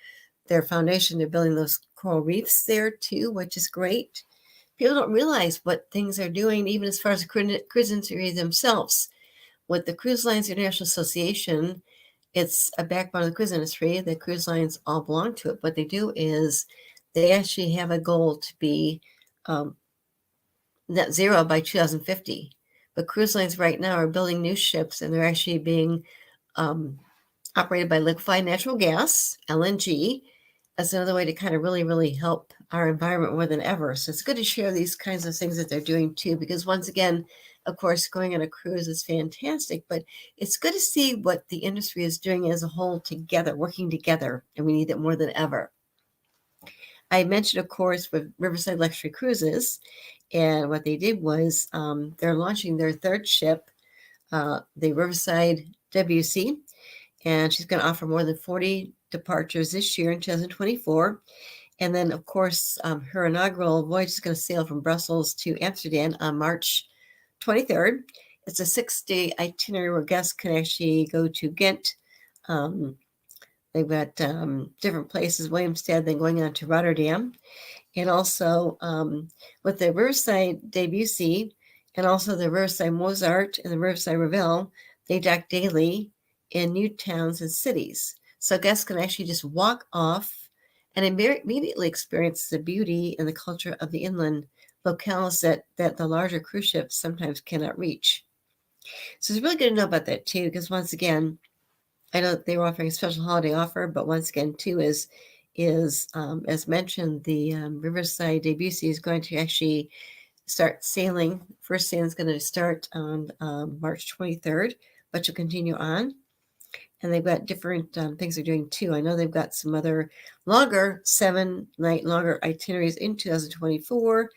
foundation, they're building those coral reefs there, too, which is great. People don't realize what things are doing, even as far as the cruise industry themselves. With the Cruise Lines International Association, it's a backbone of the cruise industry. The cruise lines all belong to it. What they do is they actually have a goal to be net zero by 2050. But cruise lines right now are building new ships, and they're actually being operated by liquefied natural gas, LNG. That's another way to kind of really, really help our environment more than ever. So it's good to share these kinds of things that they're doing too, because once again, of course, going on a cruise is fantastic, but it's good to see what the industry is doing as a whole together, working together, and we need it more than ever. I mentioned, of course, with Riverside Luxury Cruises, and what they did was they're launching their third ship, the Riverside WC, and she's going to offer more than 40 departures this year in 2024. And then, of course, her inaugural voyage is going to sail from Brussels to Amsterdam on March 23rd. It's a 6-day itinerary where guests can actually go to Ghent. They've got different places, Willemstad, then going on to Rotterdam. And also with the Riverside Debussy and also the Riverside Mozart and the Riverside Ravel, they dock daily in new towns and cities. So guests can actually just walk off and immediately experience the beauty and the culture of the inland locales that the larger cruise ships sometimes cannot reach. So it's really good to know about that too, because once again, I know they were offering a special holiday offer, but once again, too, is as mentioned, the Riverside Debussy is going to actually start sailing. First sailing is going to start on March 23rd, but you'll continue on. And they've got different things they're doing too. I know they've got some other longer 7-night longer itineraries in 2024.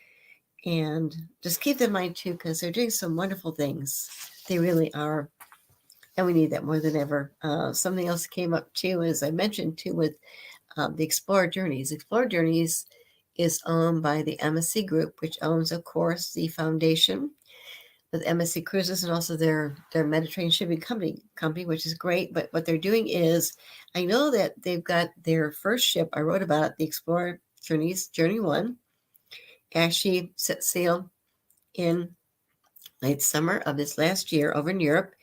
And just keep that in mind too, because they're doing some wonderful things. They really are. and we need that more than ever. Something else came up too, as I mentioned too, with the Explorer Journeys. Explorer Journeys is owned by the MSC Group, which owns, of course, the foundation with MSC Cruises and also their Mediterranean shipping company, which is great. But what they're doing is, I know that they've got their first ship. I wrote about it, the Explorer Journeys, Journey 1, actually set sail in late summer of this last year over in Europe.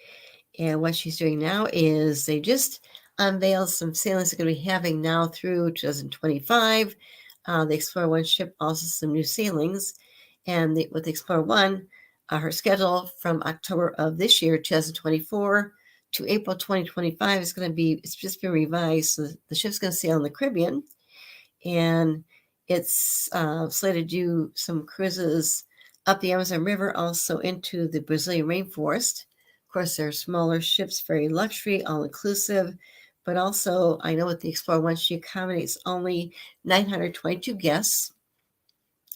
And what she's doing now is they just unveiled some sailings they're going to be having now through 2025. The Explorer 1 ship also some new sailings. And with the Explorer 1, her schedule from October of this year, 2024, to April 2025 is going to be, it's just been revised. So the ship's going to sail in the Caribbean. And it's slated to do some cruises up the Amazon River, also into the Brazilian rainforest. Of course, they're smaller ships, very luxury, all-inclusive. But also, I know with the Explorer 1, she accommodates only 922 guests.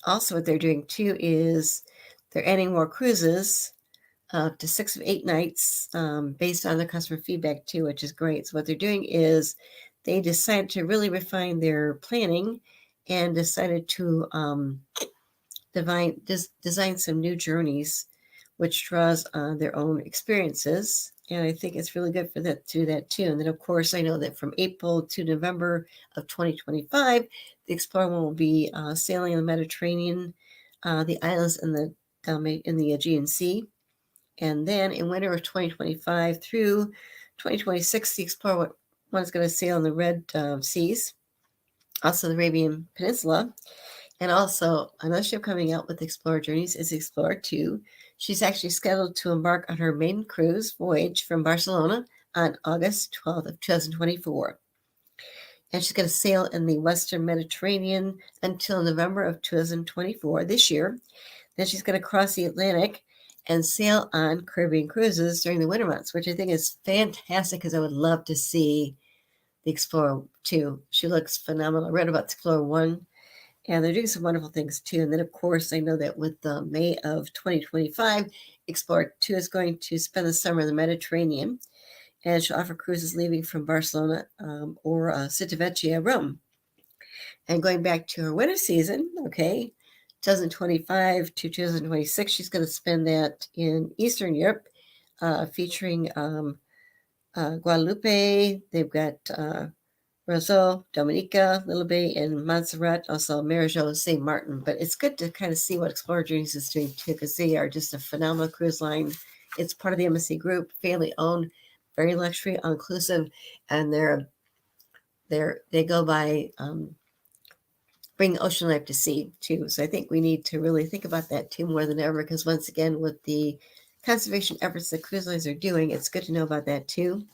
Also, what they're doing, too, is they're adding more cruises to 6 of 8 nights based on the customer feedback, too, which is great. So what they're doing is they decided to really refine their planning and decided to design some new journeys, which draws on their own experiences. And I think it's really good for that to do that too. And then, of course, I know that from April to November of 2025, the Explorer will be sailing in the Mediterranean, the islands in the Aegean Sea. And then in winter of 2025 through 2026, the Explorer 1 is going to sail in the Red Seas, also the Arabian Peninsula. And also, another ship coming out with Explorer Journeys is Explorer 2. She's actually scheduled to embark on her maiden cruise voyage from Barcelona on August 12th of 2024. And she's going to sail in the Western Mediterranean until November of 2024, this year. Then she's going to cross the Atlantic and sail on Caribbean cruises during the winter months, which I think is fantastic because I would love to see the Explorer 2. She looks phenomenal. I read about the Explorer 1. And they're doing some wonderful things too. And then, of course, I know that with May of 2025, Explorer 2 is going to spend the summer in the Mediterranean. And she'll offer cruises leaving from Barcelona or Civitavecchia, Rome. And going back to her winter season, 2025 to 2026, she's going to spend that in Eastern Europe, featuring Guadalupe. They've got Roseau, Dominica, Little Bay, and Montserrat, also Marigot, St. Martin. But it's good to kind of see what Explorer Journeys is doing too, because they are just a phenomenal cruise line. It's part of the MSC Group, family owned, very luxury, all-inclusive, and they go by bring ocean life to sea too. So I think we need to really think about that too more than ever, because once again, with the conservation efforts that cruise lines are doing, it's good to know about that too.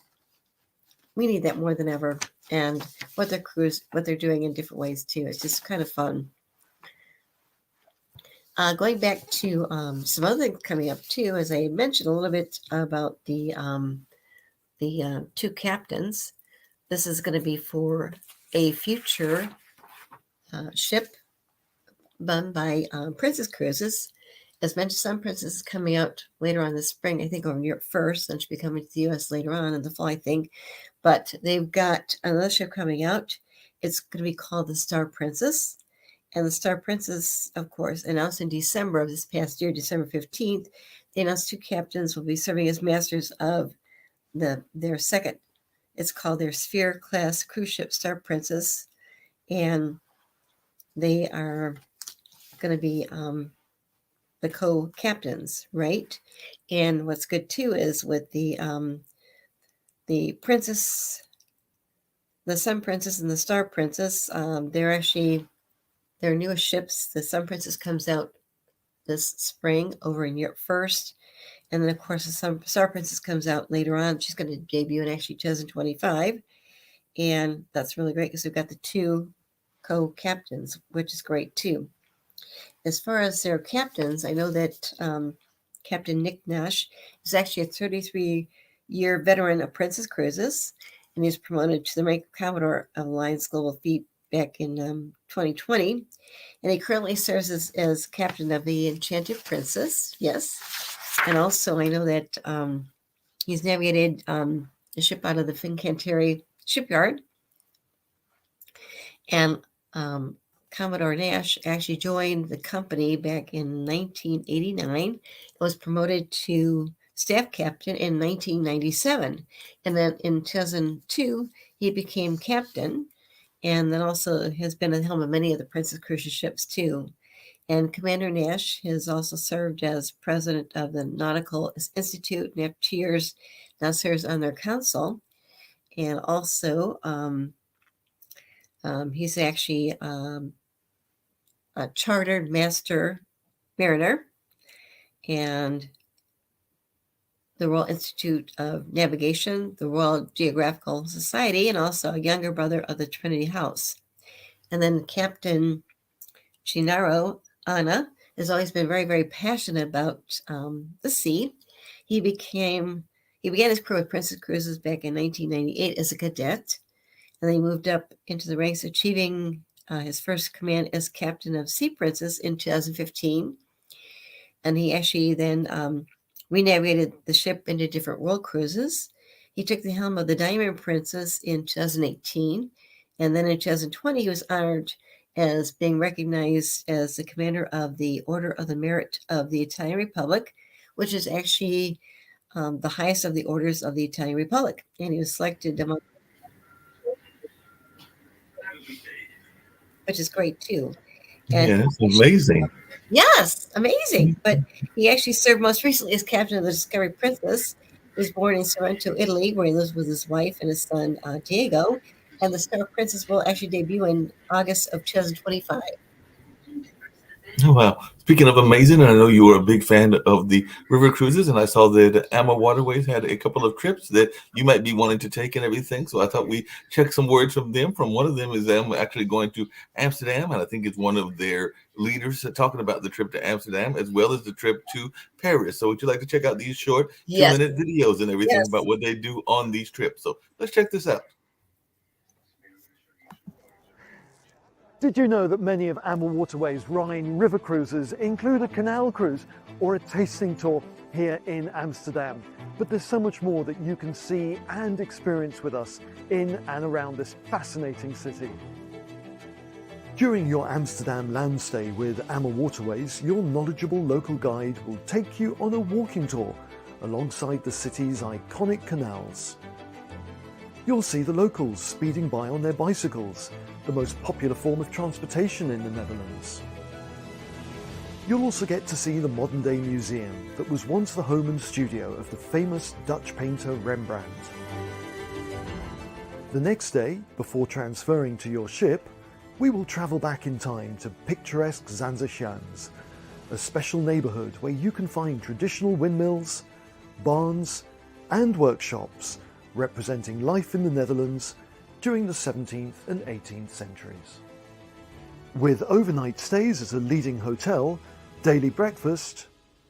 We need that more than ever, and what they're doing in different ways too. It's just kind of fun. Going back to some other things coming up too, as I mentioned a little bit about the 2 captains. This is going to be for a future ship run by Princess Cruises. As mentioned, Sun Princess is coming out later on this spring, I think over in Europe first, then she'll be coming to the U.S. later on in the fall, I think. But they've got another ship coming out. It's going to be called the Star Princess. And the Star Princess, of course, announced in December of this past year, December 15th, they announced 2 captains will be serving as masters of their second. It's called their Sphere-class cruise ship, Star Princess. And they are going to be the co-captains, right? And what's good too is with the Princess, the Sun Princess and the Star Princess, they're actually their newest ships. The Sun Princess comes out this spring over in Europe first, and then of course the Star Princess comes out later on. She's going to debut in actually 2025, and that's really great because we've got the 2 co-captains, which is great too. As far as their captains, I know that Captain Nick Nash is actually a 33-year veteran of Princess Cruises, and he's promoted to the rank of Commodore of Alliance Global Fleet back in 2020. And he currently serves as captain of the Enchanted Princess, yes. And also, I know that He's navigated the ship out of the Fincantieri shipyard. And Commodore Nash actually joined the company back in 1989 and was promoted to staff captain in 1997. And then in 2002, he became captain, and then also has been at the helm of many of the Princess Cruises ships too. And Commander Nash has also served as president of the Nautical Institute, and after 2 years now serves on their council. And also, he's actually a chartered master mariner and the Royal Institute of Navigation, the Royal Geographical Society, and also a younger brother of the Trinity House. And then Captain Gennaro Anna has always been very, very passionate about the sea. He began his career with Princess Cruises back in 1998 as a cadet, and then he moved up into the ranks, achieving his first command as captain of Sea Princess in 2015. And he actually then re-navigated the ship into different world cruises. He took the helm of the Diamond Princess in 2018, and then in 2020 he was honored as being recognized as the commander of the Order of the Merit of the Italian Republic, which is actually the highest of the orders of the Italian Republic. And he was selected among, which is great too. And yeah, that's amazing. Yes, amazing. But he actually served most recently as captain of the Discovery Princess. He was born in Sorrento, Italy, where he lives with his wife and his son, Diego. And the Star Princess will actually debut in August of 2025. Oh, wow. Speaking of amazing, I know you were a big fan of the river cruises, and I saw that AMA Waterways had a couple of trips that you might be wanting to take and everything. So I thought we check some words from them. From one of them is them actually going to Amsterdam, and I think it's one of their leaders talking about the trip to Amsterdam as well as the trip to Paris. So would you like to check out these short 2-minute videos and everything about what they do on these trips? So let's check this out. Did you know that many of AMA Waterways Rhine river cruises include a canal cruise or a tasting tour here in Amsterdam? But there's so much more that you can see and experience with us in and around this fascinating city. During your Amsterdam land stay with AMA Waterways, your knowledgeable local guide will take you on a walking tour alongside the city's iconic canals. You'll see the locals speeding by on their bicycles, the most popular form of transportation in the Netherlands. You'll also get to see the modern-day museum that was once the home and studio of the famous Dutch painter Rembrandt. The next day, before transferring to your ship, we will travel back in time to picturesque Zaanstad, a special neighbourhood where you can find traditional windmills, barns and workshops representing life in the Netherlands during the 17th and 18th centuries. With overnight stays at a leading hotel, daily breakfast,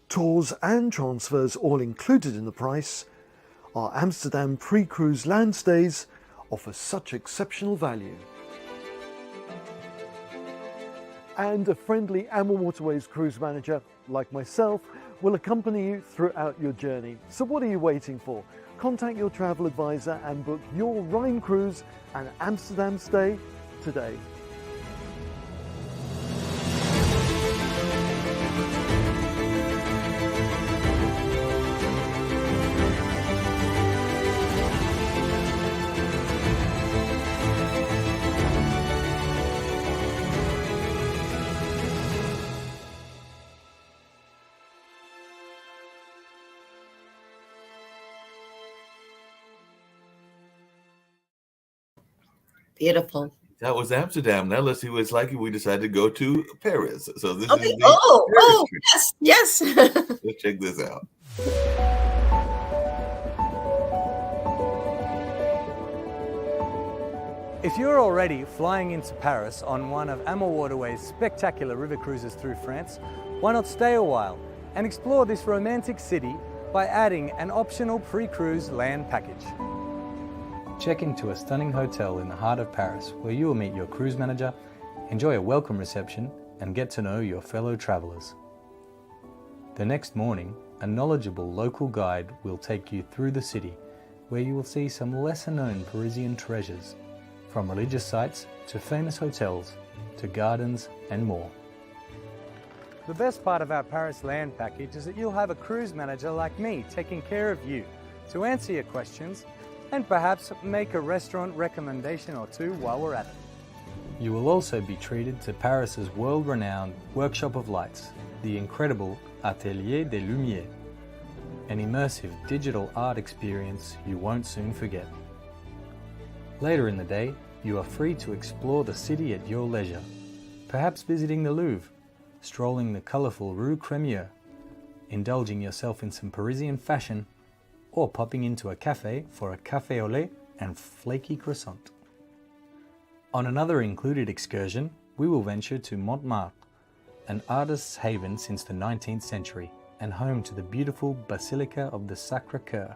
tours and transfers all included in the price, our Amsterdam pre-cruise land stays offer such exceptional value. And a friendly AMA Waterways cruise manager, like myself, will accompany you throughout your journey. So what are you waiting for? Contact your travel advisor and book your Rhine cruise and Amsterdam stay today. Beautiful. That was Amsterdam. Now let's see what it's like if we decide to go to Paris. So this is Okay. the Paris trip. Yes. Let's check this out. If you're already flying into Paris on one of AMA Waterways' spectacular river cruises through France, why not stay a while and explore this romantic city by adding an optional pre-cruise land package? Check into a stunning hotel in the heart of Paris where you will meet your cruise manager, enjoy a welcome reception and get to know your fellow travelers. The next morning, a knowledgeable local guide will take you through the city, where you will see some lesser-known Parisian treasures, from religious sites to famous hotels to gardens and more. The best part of our Paris land package is that you'll have a cruise manager like me taking care of you to answer your questions and perhaps make a restaurant recommendation or two while we're at it. You will also be treated to Paris's world-renowned Workshop of Lights, the incredible Atelier des Lumières, an immersive digital art experience you won't soon forget. Later in the day, you are free to explore the city at your leisure, perhaps visiting the Louvre, strolling the colourful Rue Crémieux, indulging yourself in some Parisian fashion, or popping into a cafe for a café au lait and flaky croissant. On another included excursion, we will venture to Montmartre, an artist's haven since the 19th century and home to the beautiful Basilica of the Sacré-Cœur.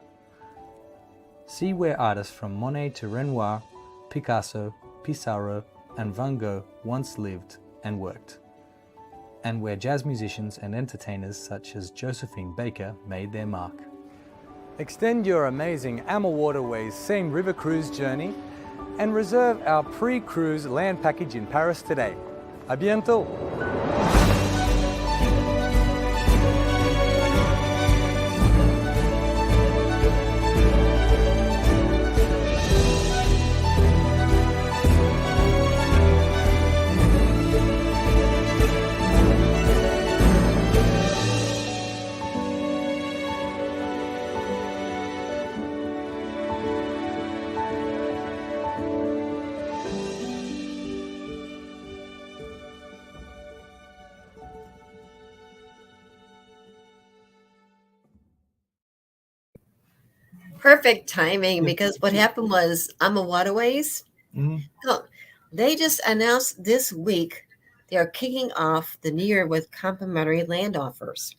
See where artists from Monet to Renoir, Picasso, Pissarro, and Van Gogh once lived and worked, and where jazz musicians and entertainers such as Josephine Baker made their mark. Extend your amazing Amel Waterways Seine River Cruise journey and reserve our pre-cruise land package in Paris today. À bientôt! Perfect timing, because what happened was AMA Waterways, oh, they just announced this week they are kicking off the new year with complimentary land offers.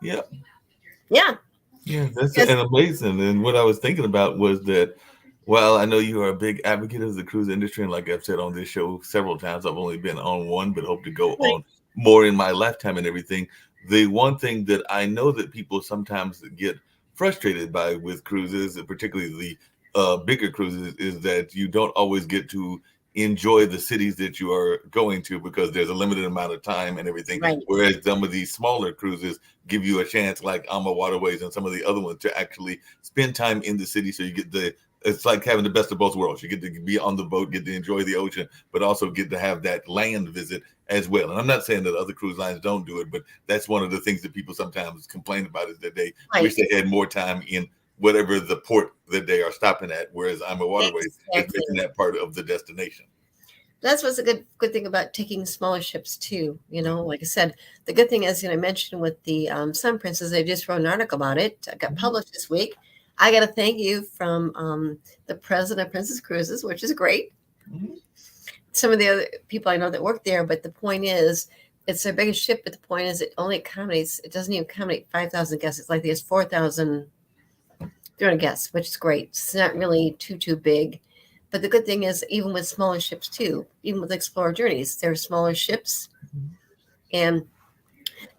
Yep. Yeah. Yeah, that's Yes. and amazing. And what I was thinking about was that, while I know you are a big advocate of the cruise industry, and like I've said on this show several times, I've only been on one, but hope to go Right. on more in my lifetime and everything. The one thing that I know that people sometimes get frustrated by with cruises, and particularly the bigger cruises, is that you don't always get to enjoy the cities that you are going to because there's a limited amount of time and everything. Right. Whereas some of these smaller cruises give you a chance, like AMA Waterways and some of the other ones, to actually spend time in the city. So you get it's like having the best of both worlds. You get to be on the boat, get to enjoy the ocean, but also get to have that land visit as well. And I'm not saying that other cruise lines don't do it, but that's one of the things that people sometimes complain about, is that they Right. wish they had more time in whatever the port that they are stopping at, whereas AMA Waterways is Exactly. making that part of the destination. That's what's a good thing about taking smaller ships too. Like I said, the good thing is, I mentioned with the Sun Princess, I just wrote an article about it. It got published this week. I got a thank you from the president of Princess Cruises, which is great. Mhm. Some of the other people I know that work there, but the point is, it's their biggest ship. But the point is, it doesn't even accommodate 5,000 guests. It's like there's 4,300 guests, which is great. It's not really too big. But the good thing is, even with smaller ships too, even with Explorer Journeys, they're smaller ships, and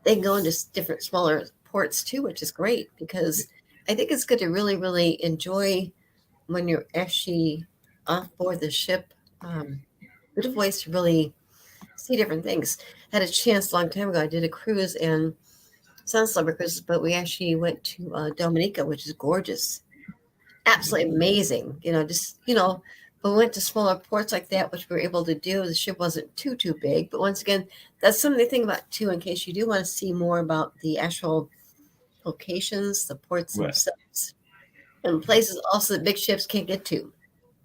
they can go into different smaller ports too, which is great, because I think it's good to really, really enjoy when you're actually off board the ship. Good ways to really see different things. Had a chance a long time ago. I did a cruise and Sunslumber Cruises, but we actually went to Dominica, which is gorgeous, absolutely amazing. But we went to smaller ports like that, which we were able to do. The ship wasn't too big, but once again, that's something to think about too, in case you do want to see more about the actual locations, the ports Right. themselves, and places also that big ships can't get to.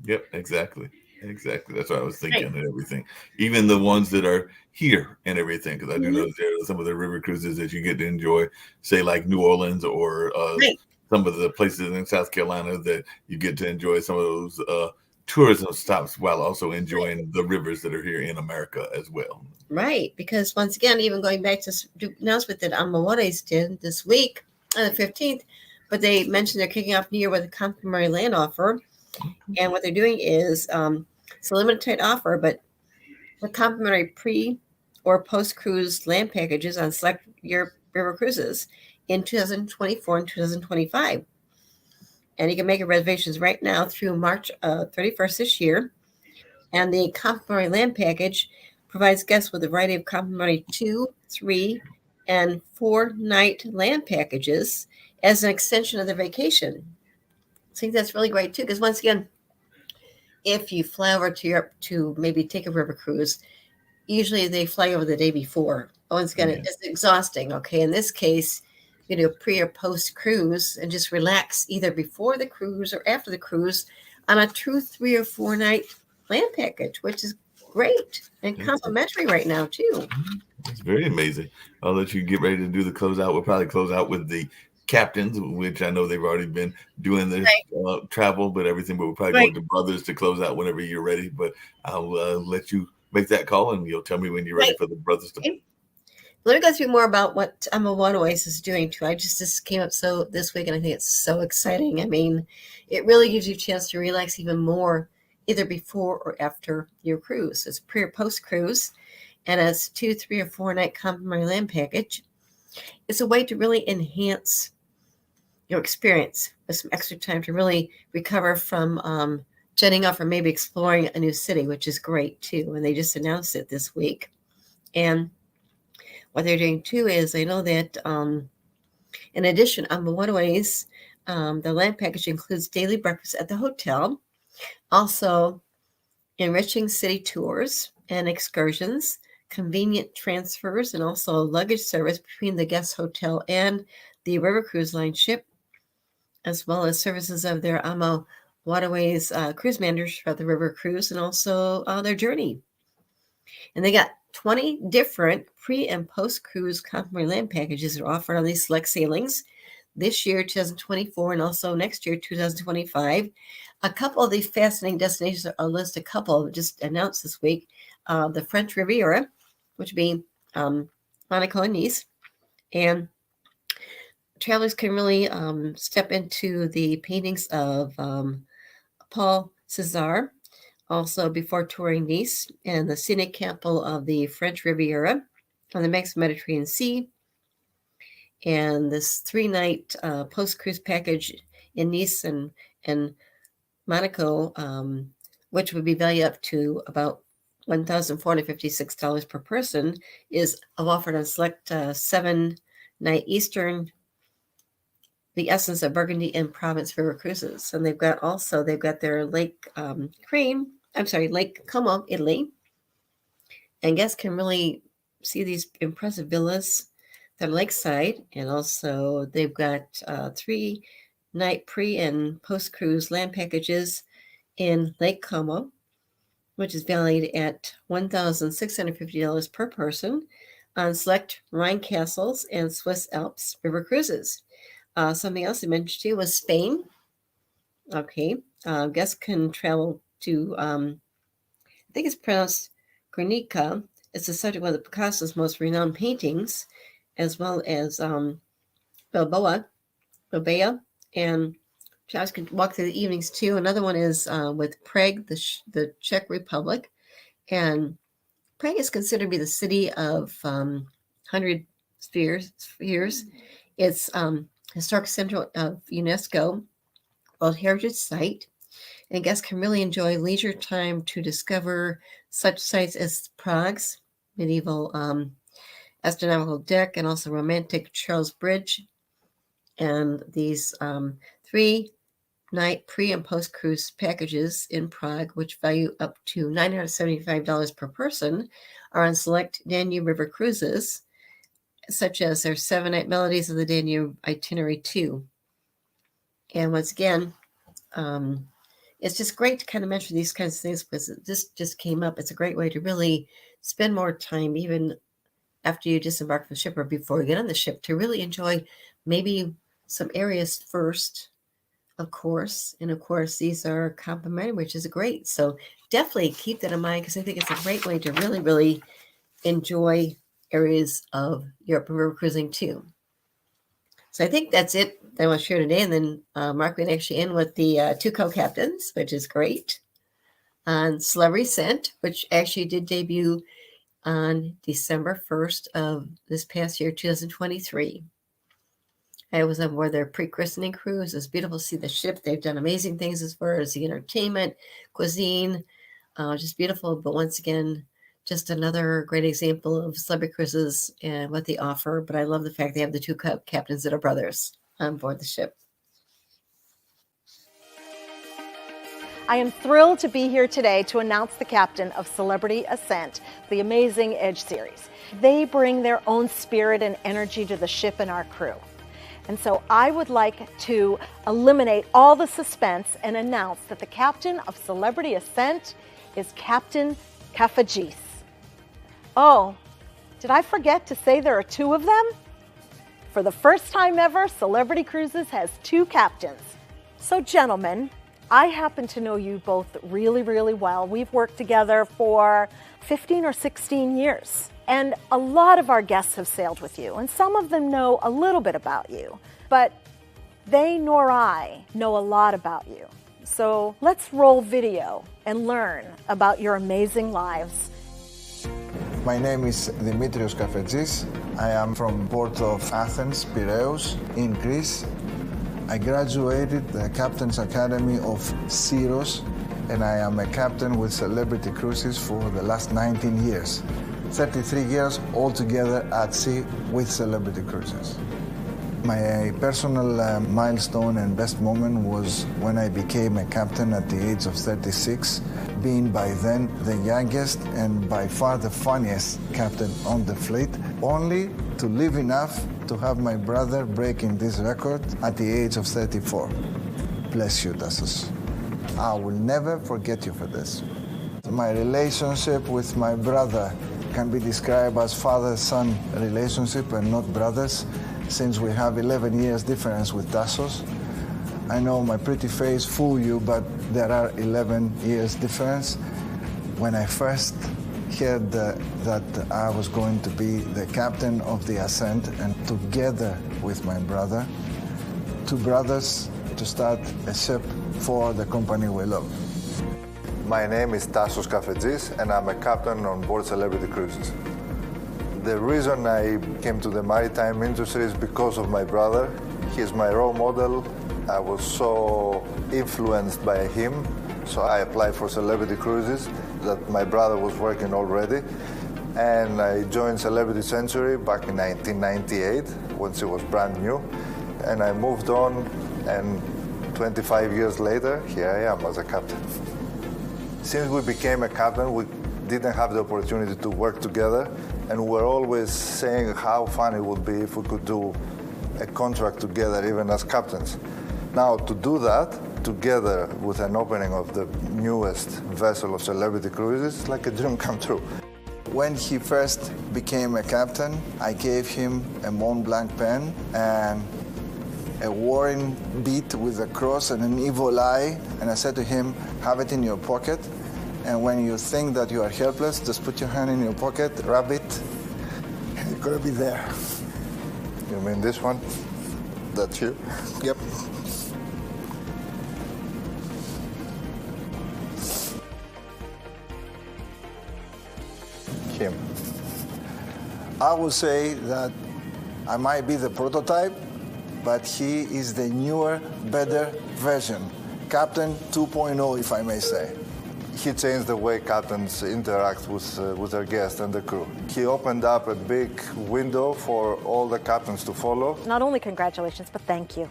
Yep, exactly. That's what I was thinking and everything. Even the ones that are here and everything, because I do know there are some of the river cruises that you get to enjoy, say like New Orleans or Right. some of the places in South Carolina that you get to enjoy some of those tourism stops while also enjoying the rivers that are here in America as well. Right, because once again, even going back to the announcement that Amawares did this week on the 15th, but they mentioned they're kicking off New Year with a complimentary land offer. And what they're doing is it's a limited time offer, but the complimentary pre or post cruise land packages on select your river cruises. in 2024 and 2025. And you can make your reservations right now through March 31st this year. And the complimentary land package provides guests with a variety of complimentary 2, 3, and 4-night land packages as an extension of their vacation. I think that's really great too, because once again, if you fly over to Europe to maybe take a river cruise, usually they fly over the day before. Once again, it's exhausting. Okay, in this case, you do a pre or post cruise and just relax either before the cruise or after the cruise on a 2, 3, or 4-night land package, which is great and complimentary right now too. It's very amazing. I'll let you get ready to do the closeout. We'll probably close out with the captains, which I know they've already been doing their travel, but everything. But we'll probably go with the brothers to close out whenever you're ready. But I'll let you make that call, and you'll tell me when you're ready for the brothers to. Let me go through more about what AMA Waterways is doing too. This came up this week, and I think it's so exciting. I mean, it really gives you a chance to relax even more, either before or after your cruise. It's pre or post cruise, and it's 2, 3, or 4-night complimentary land package. It's a way to really enhance your experience with some extra time to really recover from jetting off or maybe exploring a new city, which is great too. And they just announced it this week. And what they're doing too is I know that in addition, on the Waterways, the land package includes daily breakfast at the hotel, also enriching city tours and excursions, convenient transfers, and also luggage service between the guest hotel and the River Cruise Line ship, as well as services of their AMA Waterways cruise managers for the river cruise and also their journey. And they got 20 different pre- and post-cruise complimentary land packages that are offered on these select sailings this year, 2024, and also next year, 2025. A couple of these fascinating destinations, I'll list a couple just announced this week. The French Riviera, which would be Monaco and Nice. And travelers can really step into the paintings of Paul Cézanne, also before touring Nice, and the scenic capital of the French Riviera on the Mediterranean Sea. And this 3-night post-cruise package in Nice and Monaco, which would be valued up to about $1,456 per person, is offered on select 7-night Eastern, the Essence of Burgundy and Provence river cruises. And they've got their Lake Como, Italy. And guests can really see these impressive villas that are lakeside. And also they've got 3-night pre- and post-cruise land packages in Lake Como, which is valued at $1,650 per person on select Rhine castles and Swiss Alps river cruises. Something else I mentioned too was Spain. Okay, guests can travel to, I think it's pronounced Guernica. It's the subject of one of Picasso's most renowned paintings, as well as Bilbao, and travelers can walk through the evenings too. Another one is with Prague, the Czech Republic, and Prague is considered to be the city of 100 spheres. It's historic center of UNESCO World Heritage Site, and guests can really enjoy leisure time to discover such sites as Prague's medieval astronomical deck and also romantic Charles Bridge, and these 3-night pre- and post-cruise packages in Prague, which value up to $975 per person, are on select Danube River cruises, such as their 7-night Melodies of the Danube Itinerary 2. And once again, it's just great to kind of mention these kinds of things because this just came up. It's a great way to really spend more time, even after you disembark from the ship or before you get on the ship, to really enjoy maybe some areas first, of course. And of course, these are complimentary, which is great. So definitely keep that in mind because I think it's a great way to really, really enjoy areas of Europe and river cruising too. So I think that's it that I want to share today. And then Mark will actually end with the 2 co-captains, which is great. On Celebrity Scent, which actually did debut on December 1st of this past year, 2023. I was on board their pre-christening cruise. It's beautiful to see the ship. They've done amazing things as far as the entertainment, cuisine, just beautiful. But once again, just another great example of Celebrity Cruises and what they offer. But I love the fact they have the two captains that are brothers on board the ship. I am thrilled to be here today to announce the captain of Celebrity Ascent, the Amazing Edge series. They bring their own spirit and energy to the ship and our crew. And so I would like to eliminate all the suspense and announce that the captain of Celebrity Ascent is Captain Kafagis. Oh, did I forget to say there are two of them? For the first time ever, Celebrity Cruises has two captains. So gentlemen, I happen to know you both really, really well. We've worked together for 15 or 16 years. And a lot of our guests have sailed with you, and some of them know a little bit about you, but they nor I know a lot about you. So let's roll video and learn about your amazing lives. My name is Dimitrios Kafagis. I am from Port of Athens, Piraeus, in Greece. I graduated the Captain's Academy of Syros, and I am a captain with Celebrity Cruises for the last 19 years. 33 years altogether at sea with Celebrity Cruises. My personal milestone and best moment was when I became a captain at the age of 36, being by then the youngest and by far the funniest captain on the fleet, only to live enough to have my brother breaking this record at the age of 34. Bless you, Tassos. I will never forget you for this. My relationship with my brother can be described as father-son relationship and not brothers, since we have 11 years difference with Tassos. I know my pretty face fool you, but there are 11 years difference. When I first heard that I was going to be the captain of the Ascent, and together with my brother, two brothers, to start a ship for the company we love. My name is Tassos Kafagis, and I'm a captain on board Celebrity Cruises. The reason I came to the maritime industry is because of my brother. He's my role model. I was so influenced by him, so I applied for Celebrity Cruises that my brother was working already. And I joined Celebrity Century back in 1998, when it was brand new. And I moved on, and 25 years later, here I am as a captain. Since we became a captain, we didn't have the opportunity to work together, and we're always saying how fun it would be if we could do a contract together, even as captains. Now, to do that together with an opening of the newest vessel of Celebrity Cruises, it's like a dream come true. When he first became a captain, I gave him a Mont Blanc pen and a Warren bead with a cross and an evil eye, and I said to him, have it in your pocket, and when you think that you are helpless, just put your hand in your pocket, rub it, and you're gonna be there. You mean this one? That's you? Yep. Him. I will say that I might be the prototype, but he is the newer, better version. Captain 2.0, if I may say. He changed the way captains interact with their guests and the crew. He opened up a big window for all the captains to follow. Not only congratulations, but thank you.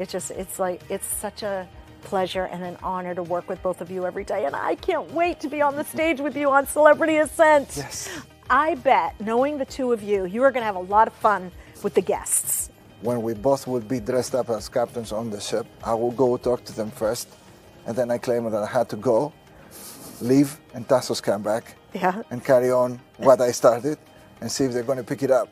It's such a pleasure and an honor to work with both of you every day, and I can't wait to be on the stage with you on Celebrity Ascent. Yes. I bet, knowing the two of you, you are going to have a lot of fun with the guests. When we both would be dressed up as captains on the ship, I will go talk to them first, and then I claim that I had to go, leave, and Tassos come back, and carry on what I started, and see if they're going to pick it up.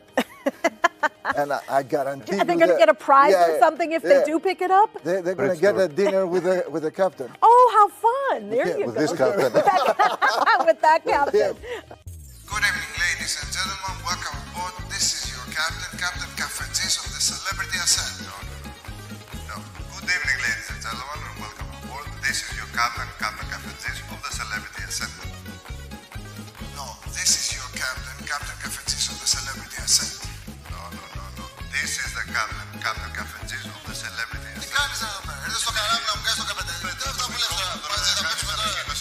And I guarantee Are they going to get a prize or something if they do pick it up? They're going to get a dinner with the captain. Oh, how fun! There you With go. this captain. With that captain. Good evening, ladies and gentlemen. Welcome aboard. This is your captain, Captain Kafagis of the Celebrity Ascent. No. Good evening, ladies and gentlemen, and welcome aboard. This is your captain, Captain Kafagis of the Celebrity Ascent. No, this is your captain, Captain Kafagis of the Celebrity Ascent. No. This is the captain, Captain Kafagis challenges of the celebrities. Τι κάνεις εδώ πέρα, ήρθες στο καράβι να μου κάνεις το καπετάνιο. Τι είναι αυτά που λες τώρα, μαζί θα παίξουμε τώρα.